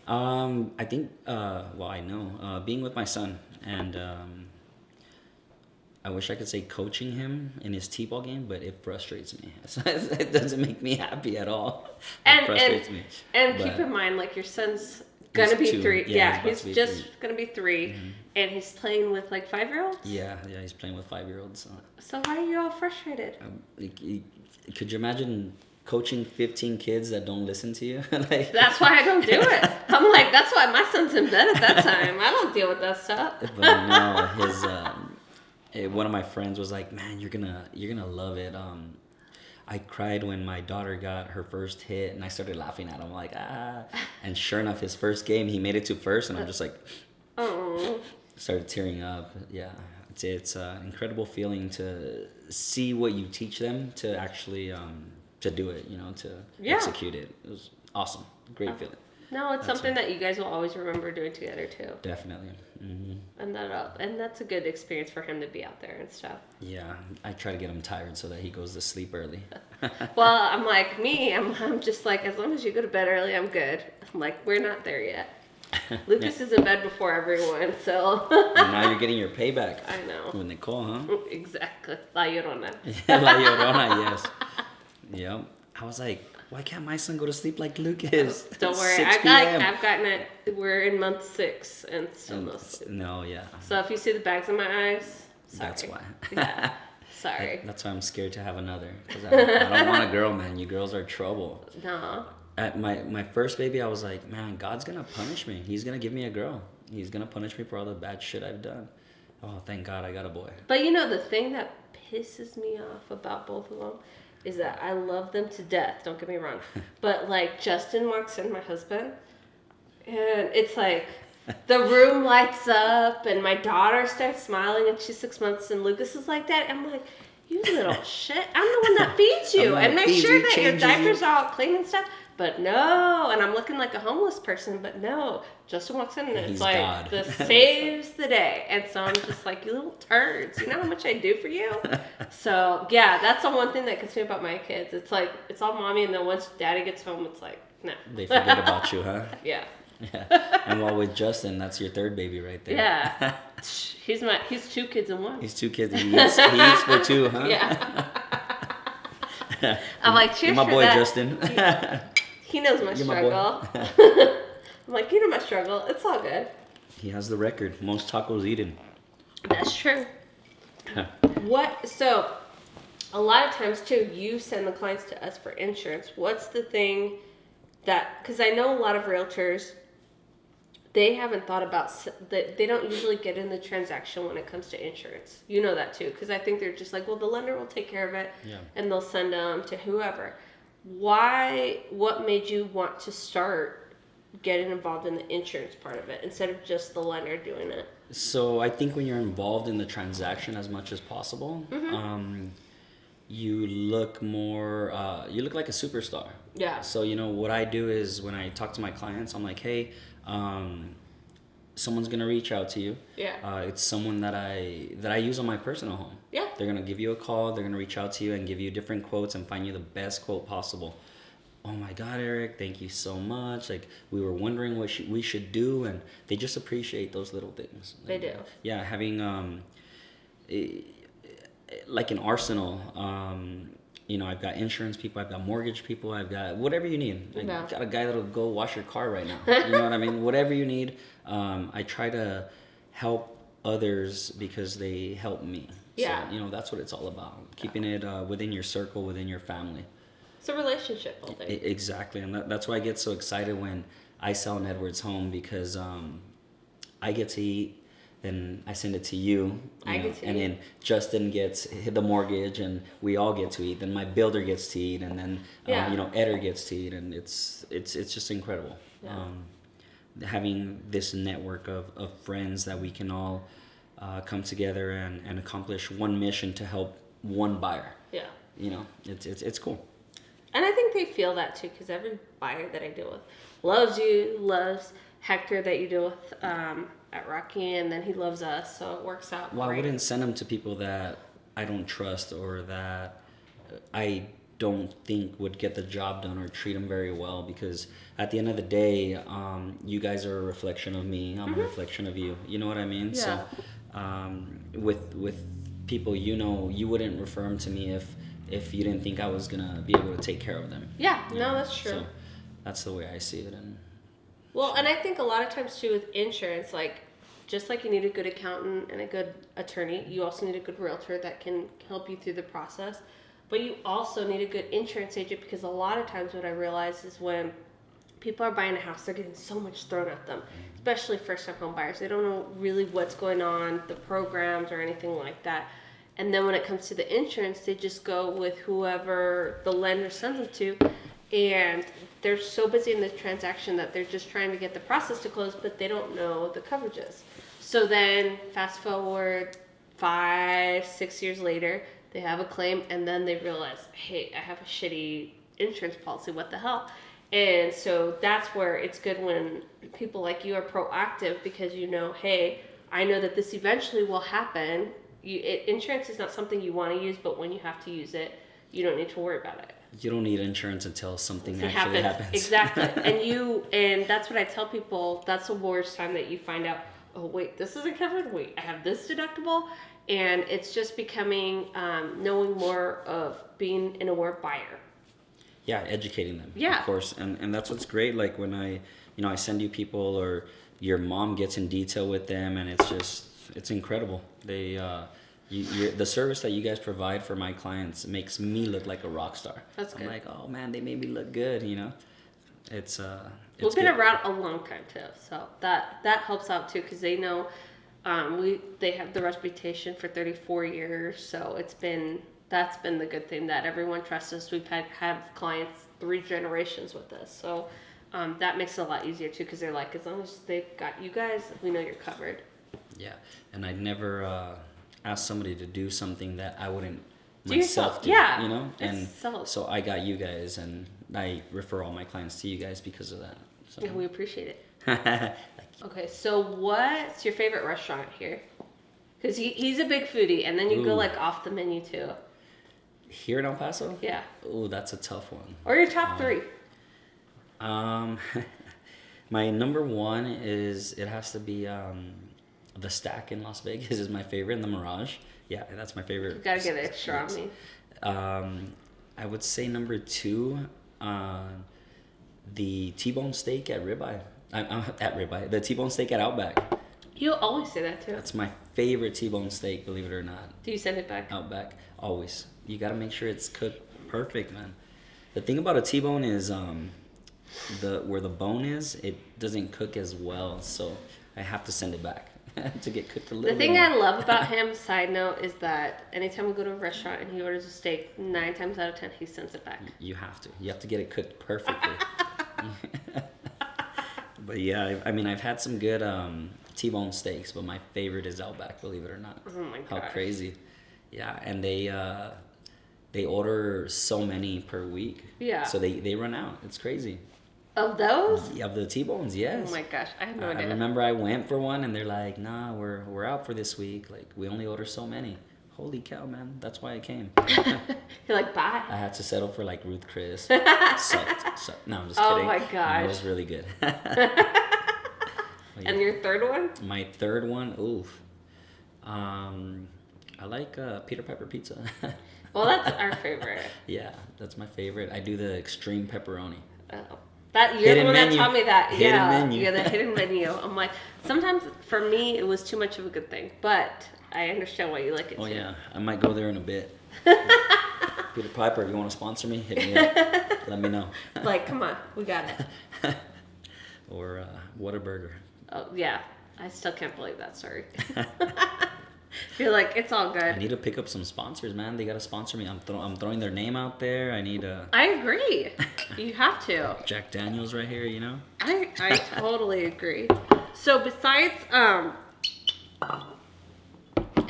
I think, I know, being with my son, and I wish I could say coaching him in his T-ball game, but it frustrates me. It doesn't make me happy at all. It frustrates me. And But keep in mind, like, your son's gonna he's be 2. 3. Yeah, Yeah, he's about he's to be just 3. gonna be 3, and he's playing with like 5-year-olds. Yeah, he's playing with 5-year-olds. So why are you all frustrated? Could you imagine coaching 15 kids that don't listen to you? Like, That's why I don't do it. I'm like, that's why my son's in bed at that time. I don't deal with that stuff. but no, his one of my friends was like, "Man, you're gonna love it." I cried when my daughter got her first hit, and I started laughing at him like, ah. And sure enough, his first game, he made it to first, and I'm just like, Oh. started tearing up. Yeah, it's an incredible feeling to see what you teach them to actually to do it, to Yeah. execute it. It was awesome, great feeling. No, it's That's something that you guys will always remember doing together too. Definitely. Hmm. And that's a good experience for him to be out there and stuff. Yeah, I try to get him tired so that he goes to sleep early. Well, I'm like me. I'm just like, as long as you go to bed early, I'm good. I'm like, we're not there yet. Lucas is in bed before everyone, so. And now you're getting your payback. I know. When they call, huh? Exactly. La Llorona. La Llorona, yes. Yep. I was like, why can't my son go to sleep like Lucas? Don't worry. 6 I've gotten it. We're in month 6 and still no sleep. No, yeah. So if you see the bags in my eyes, sorry. That's why. Yeah. Sorry. That's why I'm scared to have another. Because I don't want a girl, man. You girls are trouble. No. At my first baby, I was like, man, God's going to punish me. He's going to give me a girl. He's going to punish me for all the bad shit I've done. Oh, thank God I got a boy. But the thing that pisses me off about both of them is that I love them to death. Don't get me wrong. But like Justin walks in, my husband, and it's like the room lights up and my daughter starts smiling and she's 6 months and Lucas is like that. I'm like, you little shit. I'm the one that feeds you I'm and gonna make feed sure you, that your changes you. diapers are all clean and stuff. But no, and I'm looking like a homeless person, but no. Justin walks in and it's He's like, God. this saves the day. And so I'm just like, you little turds, you know how much I do for you? So, yeah, that's the one thing that gets me about my kids. It's like, it's all mommy, and then once daddy gets home, it's like, no. They forget about you, huh? Yeah. Yeah. And while with Justin, that's your third baby right there. Yeah. He's 2 kids in one. He's 2 kids. He eats for 2, huh? Yeah. I'm like, cheers You're my for boy, that. Justin. He knows my You're my struggle. boy. I'm like, you know my struggle. It's all good. He has the record. Most tacos eaten. That's true. So, a lot of times too, you send the clients to us for insurance. What's the thing that, because I know a lot of realtors, they haven't thought about, they don't usually get in the transaction when it comes to insurance. You know that too, because I think they're just like, well, the lender will take care of it, and they'll send them to whoever. What made you want to start getting involved in the insurance part of it instead of just the lender doing it? So I think when you're involved in the transaction as much as possible, you look more, you look like a superstar. Yeah. So, what I do is when I talk to my clients, I'm like, hey, someone's gonna reach out to you. Yeah. It's someone that I use on my personal home. Yeah. They're gonna give you a call. They're gonna reach out to you and give you different quotes and find you the best quote possible. Oh my God, Eric, thank you so much. Like, we were wondering what we should do, and they just appreciate those little things. They do. Yeah, having like an arsenal. I've got insurance people, I've got mortgage people, I've got whatever you need. I've got a guy that'll go wash your car right now. You know what I mean? Whatever you need. I try to help others because they help me. Yeah. So, that's what it's all about. Keeping it within your circle, within your family. It's a relationship building. Exactly. And that's why I get so excited when I sell an Edwards home, because I get to eat. Then I send it to you, and then Justin gets the mortgage, and we all get to eat. Then my builder gets to eat, and then Eder gets to eat, and it's just incredible. Yeah. Having this network of friends that we can all come together and accomplish one mission to help one buyer. Yeah. It's cool. And I think they feel that too, because every buyer that I deal with loves you, loves Hector that you deal with at Rocky, and then he loves us, so it works out. Well, great. I wouldn't send them to people that I don't trust or that I don't think would get the job done or treat them very well, because at the end of the day, you guys are a reflection of me. I'm a reflection of you. You know what I mean? Yeah. So with people, you wouldn't refer them to me if you didn't think I was gonna be able to take care of them. Yeah, no, that's true. So that's the way I see it. And I think a lot of times too with insurance, like just like you need a good accountant and a good attorney, you also need a good realtor that can help you through the process. But you also need a good insurance agent, because a lot of times what I realize is when people are buying a house, they're getting so much thrown at them, especially first-time home buyers. They don't know really what's going on, the programs or anything like that. And then when it comes to the insurance, they just go with whoever the lender sends them to. And they're so busy in the transaction that they're just trying to get the process to close, but they don't know the coverages. So then fast forward 5-6 years later, they have a claim, and then they realize, hey, I have a shitty insurance policy. What the hell? And so that's where it's good when people like you are proactive, because hey, I know that this eventually will happen. Insurance is not something you want to use, but when you have to use it, you don't need to worry about it. You don't need insurance until something actually happens. Exactly. and that's what I tell people. That's the worst time that you find out, oh, wait, this isn't covered. Wait, I have this deductible. And it's just becoming, knowing more of being an aware buyer. Yeah, educating them. Yeah. Of course. And that's what's great. Like when I send you people, or your mom gets in detail with them, and it's incredible. They, the service that you guys provide for my clients makes me look like a rock star. That's good. I'm like, oh man, they made me look good. It's we've been around a long time too, so that helps out too, because they know they have the reputation for 34 years, so that's been the good thing, that everyone trusts us. We've have clients 3 generations with us, so that makes it a lot easier too, because they're like, as long as they've got you guys, we know you're covered. Yeah, and I'd never ask somebody to do something that I wouldn't do myself do. Yeah, And so I got you guys, and I refer all my clients to you guys because of that. So. Yeah, we appreciate it. Thank you. Okay, so what's your favorite restaurant here? Because he's a big foodie, and then you go Ooh. like off the menu too. Here in El Paso? Yeah. Oh, that's a tough one. Or your top three. My number one is, it has to be the Stack in Las Vegas is my favorite, and the Mirage. Yeah, that's my favorite. You gotta get extra on me. I would say number two, the T-bone steak at Ribeye. At Ribeye, the T-bone steak at Outback. You always say that too. That's my favorite T-bone steak, believe it or not. Do you send it back? Outback, always. You gotta make sure it's cooked perfect, man. The thing about a T-bone is where the bone is, it doesn't cook as well, so I have to send it back to get cooked a little The bit thing more. I love about him, side note, is that anytime we go to a restaurant and he orders a steak, 9 times out of 10 he sends it back. You have to. You have to get it cooked perfectly. But yeah, I mean, I've had some good T-bone steaks, but my favorite is Outback, believe it or not. Oh my How gosh. crazy. Yeah, and they order so many per week. Yeah. So they run out. It's crazy. Of those? Yeah, of the T-bones, yes. Oh my gosh, I had no I idea. remember I went for one and they're like, nah, we're out for this week. Like, we only order so many. Holy cow, man. That's why I came. You're like, bye. I had to settle for like Ruth Chris. Sucked. No, I'm just Oh kidding. my No, gosh. it was really good. But And your third one? my third one, oof. I like Peter Pepper pizza. Well, that's our favorite. Yeah, that's my favorite. I do the extreme pepperoni. Oh. That you're Hidden the one menu. that taught me that. Hidden Yeah, menu. yeah, the hidden menu. I'm like, sometimes for me it was too much of a good thing, but I understand why you like it Oh too. yeah, I might go there in a bit. Peter Piper, if you want to sponsor me, hit me up. Let me know. Like, come on, we got it. Or Whataburger. Oh yeah, I still can't believe that story. Feel like it's all I good. need to pick up some sponsors, man. They gotta sponsor me. I'm throwing their name out there. I need I agree. You have to. Jack Daniels right here, you know. I totally agree. So besides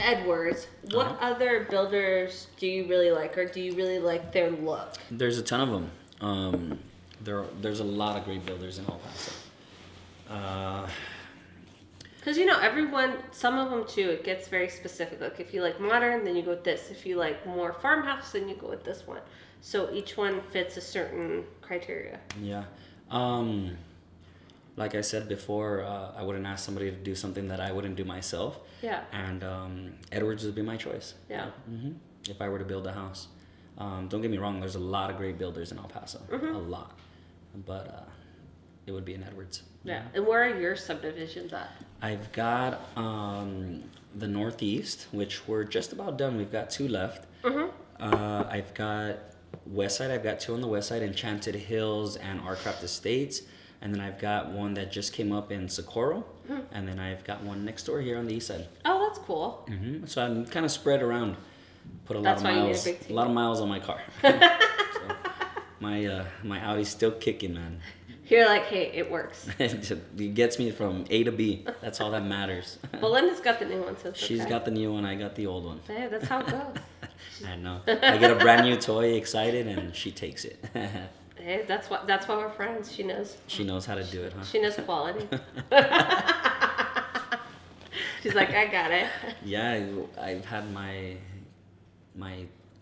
Edwards, what other builders do you really like, or do you really like their look? There's a ton of them. There's a lot of great builders in El Paso. Because everyone, some of them too, it gets very specific. Like if you like modern, then you go with this. If you like more farmhouse, then you go with this one. So each one fits a certain criteria. Yeah. Like I said before, I wouldn't ask somebody to do something that I wouldn't do myself. Yeah. And Edwards would be my choice. Yeah. If I were to build a house. Don't get me wrong, there's a lot of great builders in El Paso. A lot. But it would be an Edwards. Yeah. And where are your subdivisions at? I've got the Northeast, which we're just about done. We've got 2 left. I've got West Side. I've got 2 on the West Side, Enchanted Hills and Arcraft Estates. And then I've got one that just came up in Socorro. And then I've got one next door here on the East Side. Oh, that's cool. So I'm kind of spread around. Put a lot That's of why you need a miles. big team. A lot of miles on my car. So my Audi's still kicking, man. You're like, hey, it works. It gets me from A to B. That's all that matters. Belinda's got the new one, so it's She's okay. got the new one. I got the old one. Hey, that's how it goes. I know. I get a brand new toy, excited, and she takes it. Hey, that's why we're friends. She knows. She knows how to do it, huh? She knows quality. She's like, I got it. Yeah, I've had my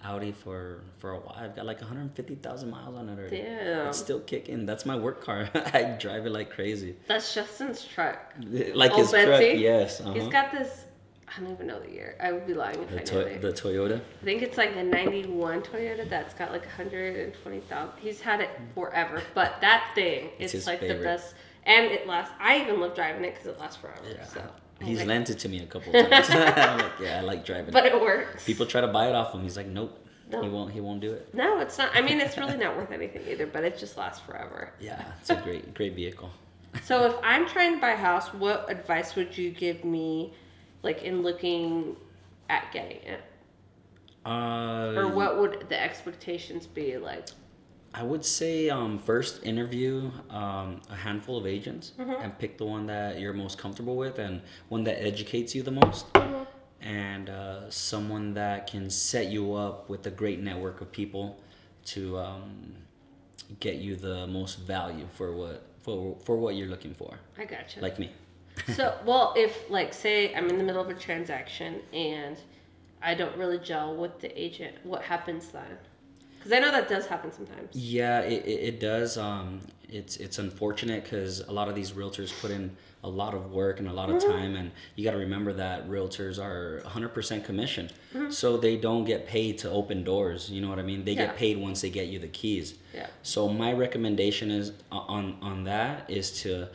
Audi for a while. I've got like 150,000 miles on it already. Damn. It's still kicking. That's my work car. I drive it like crazy. That's Justin's truck. Like Old his truck, Betsy? yes. He's got this. I don't even know the year. I would be lying if I knew the Toyota. I think it's like a 91 Toyota that's got like 120,000. He's had it forever, but that thing It's is his like favorite. the best. And it lasts. I even love driving it because it lasts forever. Yeah. So. He's like, lent it to me a couple times. I'm like, yeah, I like driving but it. it works. People try to buy it off him. He's like, nope. No. He won't do it. No, it's not. I mean, it's really not worth anything either, but it just lasts forever. Yeah, it's a great vehicle. So if I'm trying to buy a house, what advice would you give me, like in looking at getting it? Or what would the expectations be like? I would say first interview a handful of agents and pick the one that you're most comfortable with and one that educates you the most. And someone that can set you up with a great network of people to get you the most value for what you're looking for. I gotcha. Like me. So, well, if like say I'm in the middle of a transaction and I don't really gel with the agent, what happens then? Because I know that does happen sometimes. Yeah, it does. It's unfortunate because a lot of these realtors put in a lot of work and a lot of time, and you got to remember that realtors are 100% commission, so they don't get paid to open doors. You know what I mean? They get paid once they get you the keys. Yeah. So my recommendation is on that is to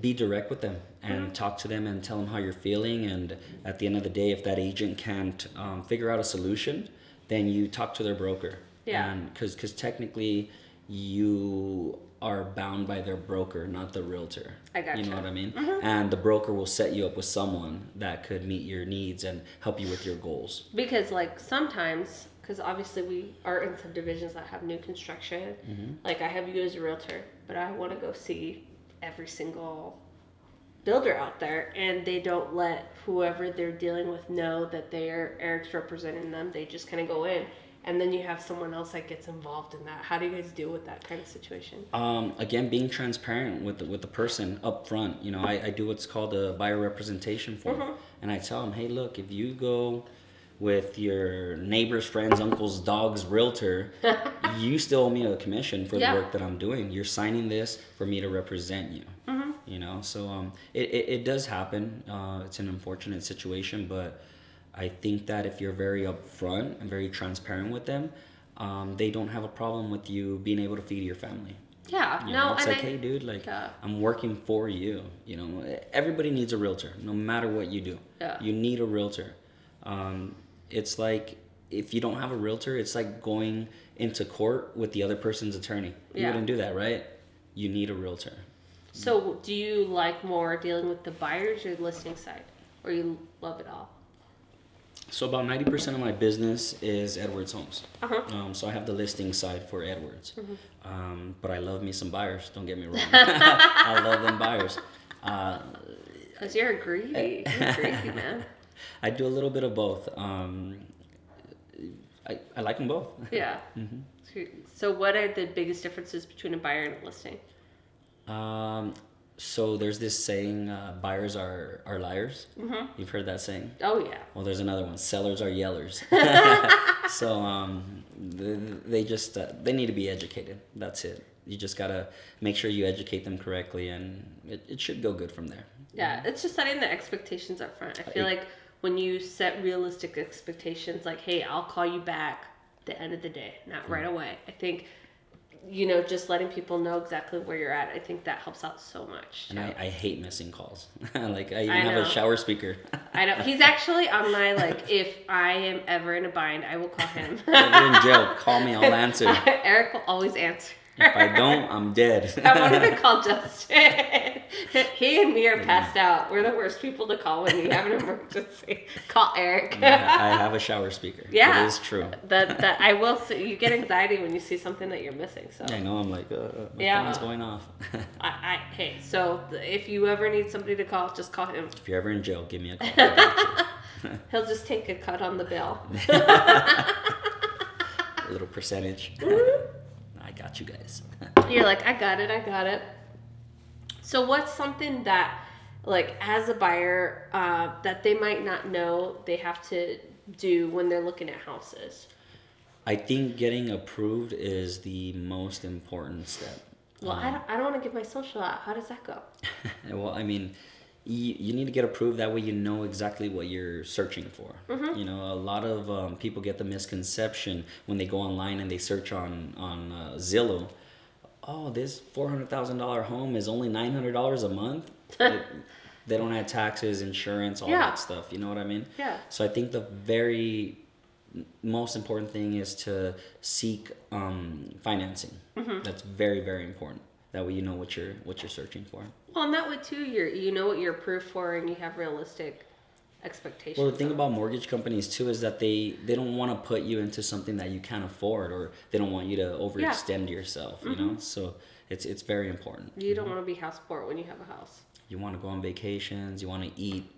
be direct with them and talk to them and tell them how you're feeling. And at the end of the day, if that agent can't figure out a solution, then you talk to their broker. Yeah. And because technically you are bound by their broker, not the realtor. I gotcha. You know what I mean? And the broker will set you up with someone that could meet your needs and help you with your goals. Because like sometimes, because obviously we are in subdivisions that have new construction. Like I have you as a realtor, but I want to go see every single builder out there, and they don't let whoever they're dealing with know that they're Eriks representing them. They just kind of go in. And then you have someone else that gets involved in that. How do you guys deal with that kind of situation? Again, being transparent with the person up front. You know, I do what's called a buyer representation form, and I tell them, hey, look, if you go with your neighbor's friend's uncle's dog's realtor, you still owe me a commission for the work that I'm doing. You're signing this for me to represent you. You know, so it does happen. It's an unfortunate situation, but I think that if you're very upfront and very transparent with them, they don't have a problem with you being able to feed your family. Yeah, You know, it's like, hey, dude, like, I'm working for you. You know, everybody needs a realtor, no matter what you do. Yeah. You need a realtor. It's like, if you don't have a realtor, it's like going into court with the other person's attorney. You wouldn't do that, right? You need a realtor. So do you like more dealing with the buyers or the listing side? Or you love it all? So about 90% of my business is Edwards Homes. So I have the listing side for Edwards. But I love me some buyers, don't get me wrong. I love them buyers. Because you're greedy. You're greedy, man. I do a little bit of both. I like them both. Yeah. So what are the biggest differences between a buyer and a listing? So there's this saying, buyers are liars. You've heard that saying? Oh, yeah. Well, there's another one, sellers are yellers. So they just, they need to be educated. That's it. You just got to make sure you educate them correctly, and it should go good from there. Yeah, it's just setting the expectations up front. I feel like when you set realistic expectations, like, hey, I'll call you back at the end of the day, not right away. I think, you know, just letting people know exactly where you're at, I think that helps out so much. And I hate missing calls. Like, I even I have know. a shower speaker. I know. He's actually on my, like, if I am ever in a bind, I will call him. If you're in jail, call me, I'll answer. Eric will always answer. If I don't, I'm dead. I wanted to call Justin. He and me are passed out. We're the worst people to call when you have an emergency. Call Eric. I have a shower speaker. Yeah. It is true. That I will say, you get anxiety when you see something that you're missing. So I know, I'm like, my phone's going off. Hey, so if you ever need somebody to call, just call him. If you're ever in jail, give me a call. I got you. He'll just take a cut on the bill. A little percentage. I got you guys. You're like, I got it. So what's something that, like, as a buyer, that they might not know they have to do when they're looking at houses? I think getting approved is the most important step. Well, I don't want to give my social out. How does that go? Well, I mean, you need to get approved. That way you know exactly what you're searching for. You know, a lot of people get the misconception when they go online and they search on Zillow. Oh, this $400,000 home is only $900 a month. They don't have taxes, insurance, all that stuff. You know what I mean? Yeah. So I think the very most important thing is to seek financing. That's very, very important. That way you know what you're searching for. Well, and that way too, you know what you're approved for, and you have realistic expectations. Well, the thing about mortgage companies too is that they don't want to put you into something that you can't afford, or they don't want you to overextend yourself. You know, so it's very important. You don't want to be house poor when you have a house. You want to go on vacations. You want to eat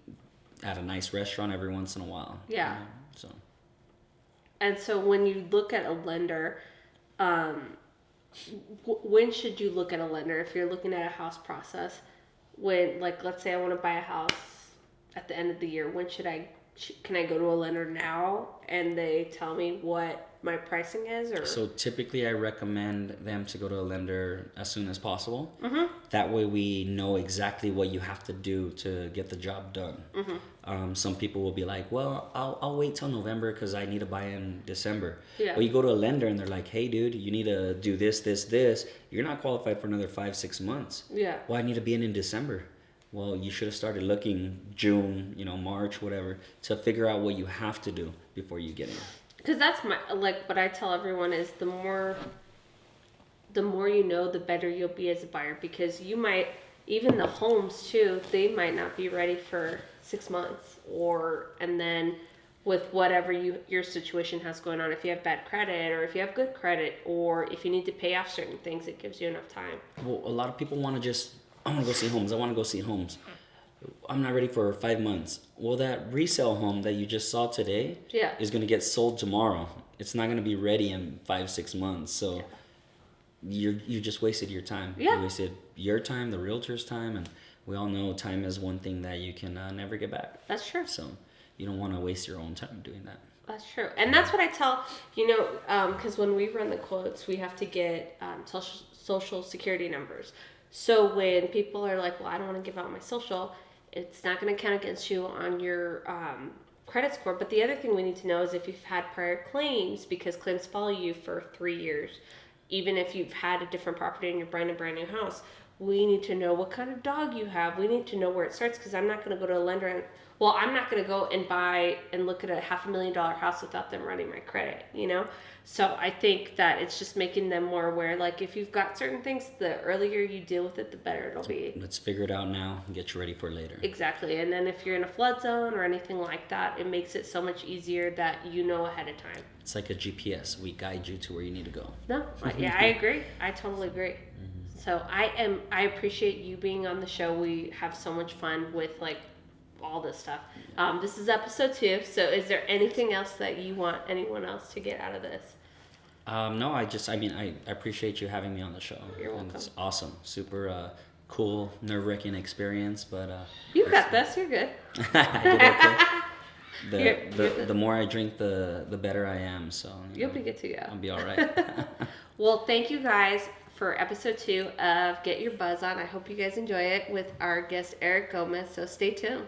at a nice restaurant every once in a while. Yeah. You know, so. And so when you look at a lender, when should you look at a lender if you're looking at a house process? When, like, let's say I want to buy a house at the end of the year, when can I go to a lender now and they tell me what my pricing is? Or So typically I recommend them to go to a lender as soon as possible. Mm-hmm. That way we know exactly what you have to do to get the job done. Mm-hmm. Some people will be like, well, I'll wait till November because I need to buy in December. Yeah. Well, you go to a lender and they're like, hey, dude, you need to do this, this, this. You're not qualified for another 5-6 months. Yeah. Well, I need to be in December. Well, you should have started looking June, March, whatever, to figure out what you have to do before you get in. Because that's what I tell everyone is the more you know, the better you'll be as a buyer, because you might, even the homes too, they might not be ready for 6 months, and then with whatever your situation has going on, if you have bad credit or if you have good credit or if you need to pay off certain things, it gives you enough time. Well, a lot of people want to I want to go see homes. I want to go see homes. I'm not ready for 5 months. Well, that resale home that you just saw today is going to get sold tomorrow. It's not going to be ready in 5-6 months. So you just wasted your time. Yeah. You wasted your time, the realtor's time, and we all know time is one thing that you can never get back. That's true. So you don't want to waste your own time doing that. That's true. And that's what I tell, because when we run the quotes, we have to get social security numbers. So when people are like, well, I don't want to give out my social, it's not going to count against you on your credit score. But the other thing we need to know is if you've had prior claims, because claims follow you for 3 years. Even if you've had a different property and you're buying a brand new house, we need to know what kind of dog you have. We need to know where it starts, because I'm not going to go to a lender and, I'm not going to go and buy and look at a $500,000 house without them running my credit, So I think that it's just making them more aware. Like, if you've got certain things, the earlier you deal with it, the better it'll be. Let's figure it out now and get you ready for later. Exactly. And then if you're in a flood zone or anything like that, it makes it so much easier that you know ahead of time. It's like a GPS. We guide you to where you need to go. No, yeah, I agree. I totally agree. So I appreciate you being on the show. We have so much fun with all this stuff. This is episode 2. So is there anything else that you want anyone else to get out of this? No, I appreciate you having me on the show. You're welcome. And it's awesome. Super cool, nerve-wracking experience, but... You got this. You're good. I did okay. The more I drink, the better I am. So you'll be good to go. I'll be all right. Well, thank you guys for episode 2 of Get Your Buzz On. I hope you guys enjoy it with our guest Erik Gomez. So stay tuned.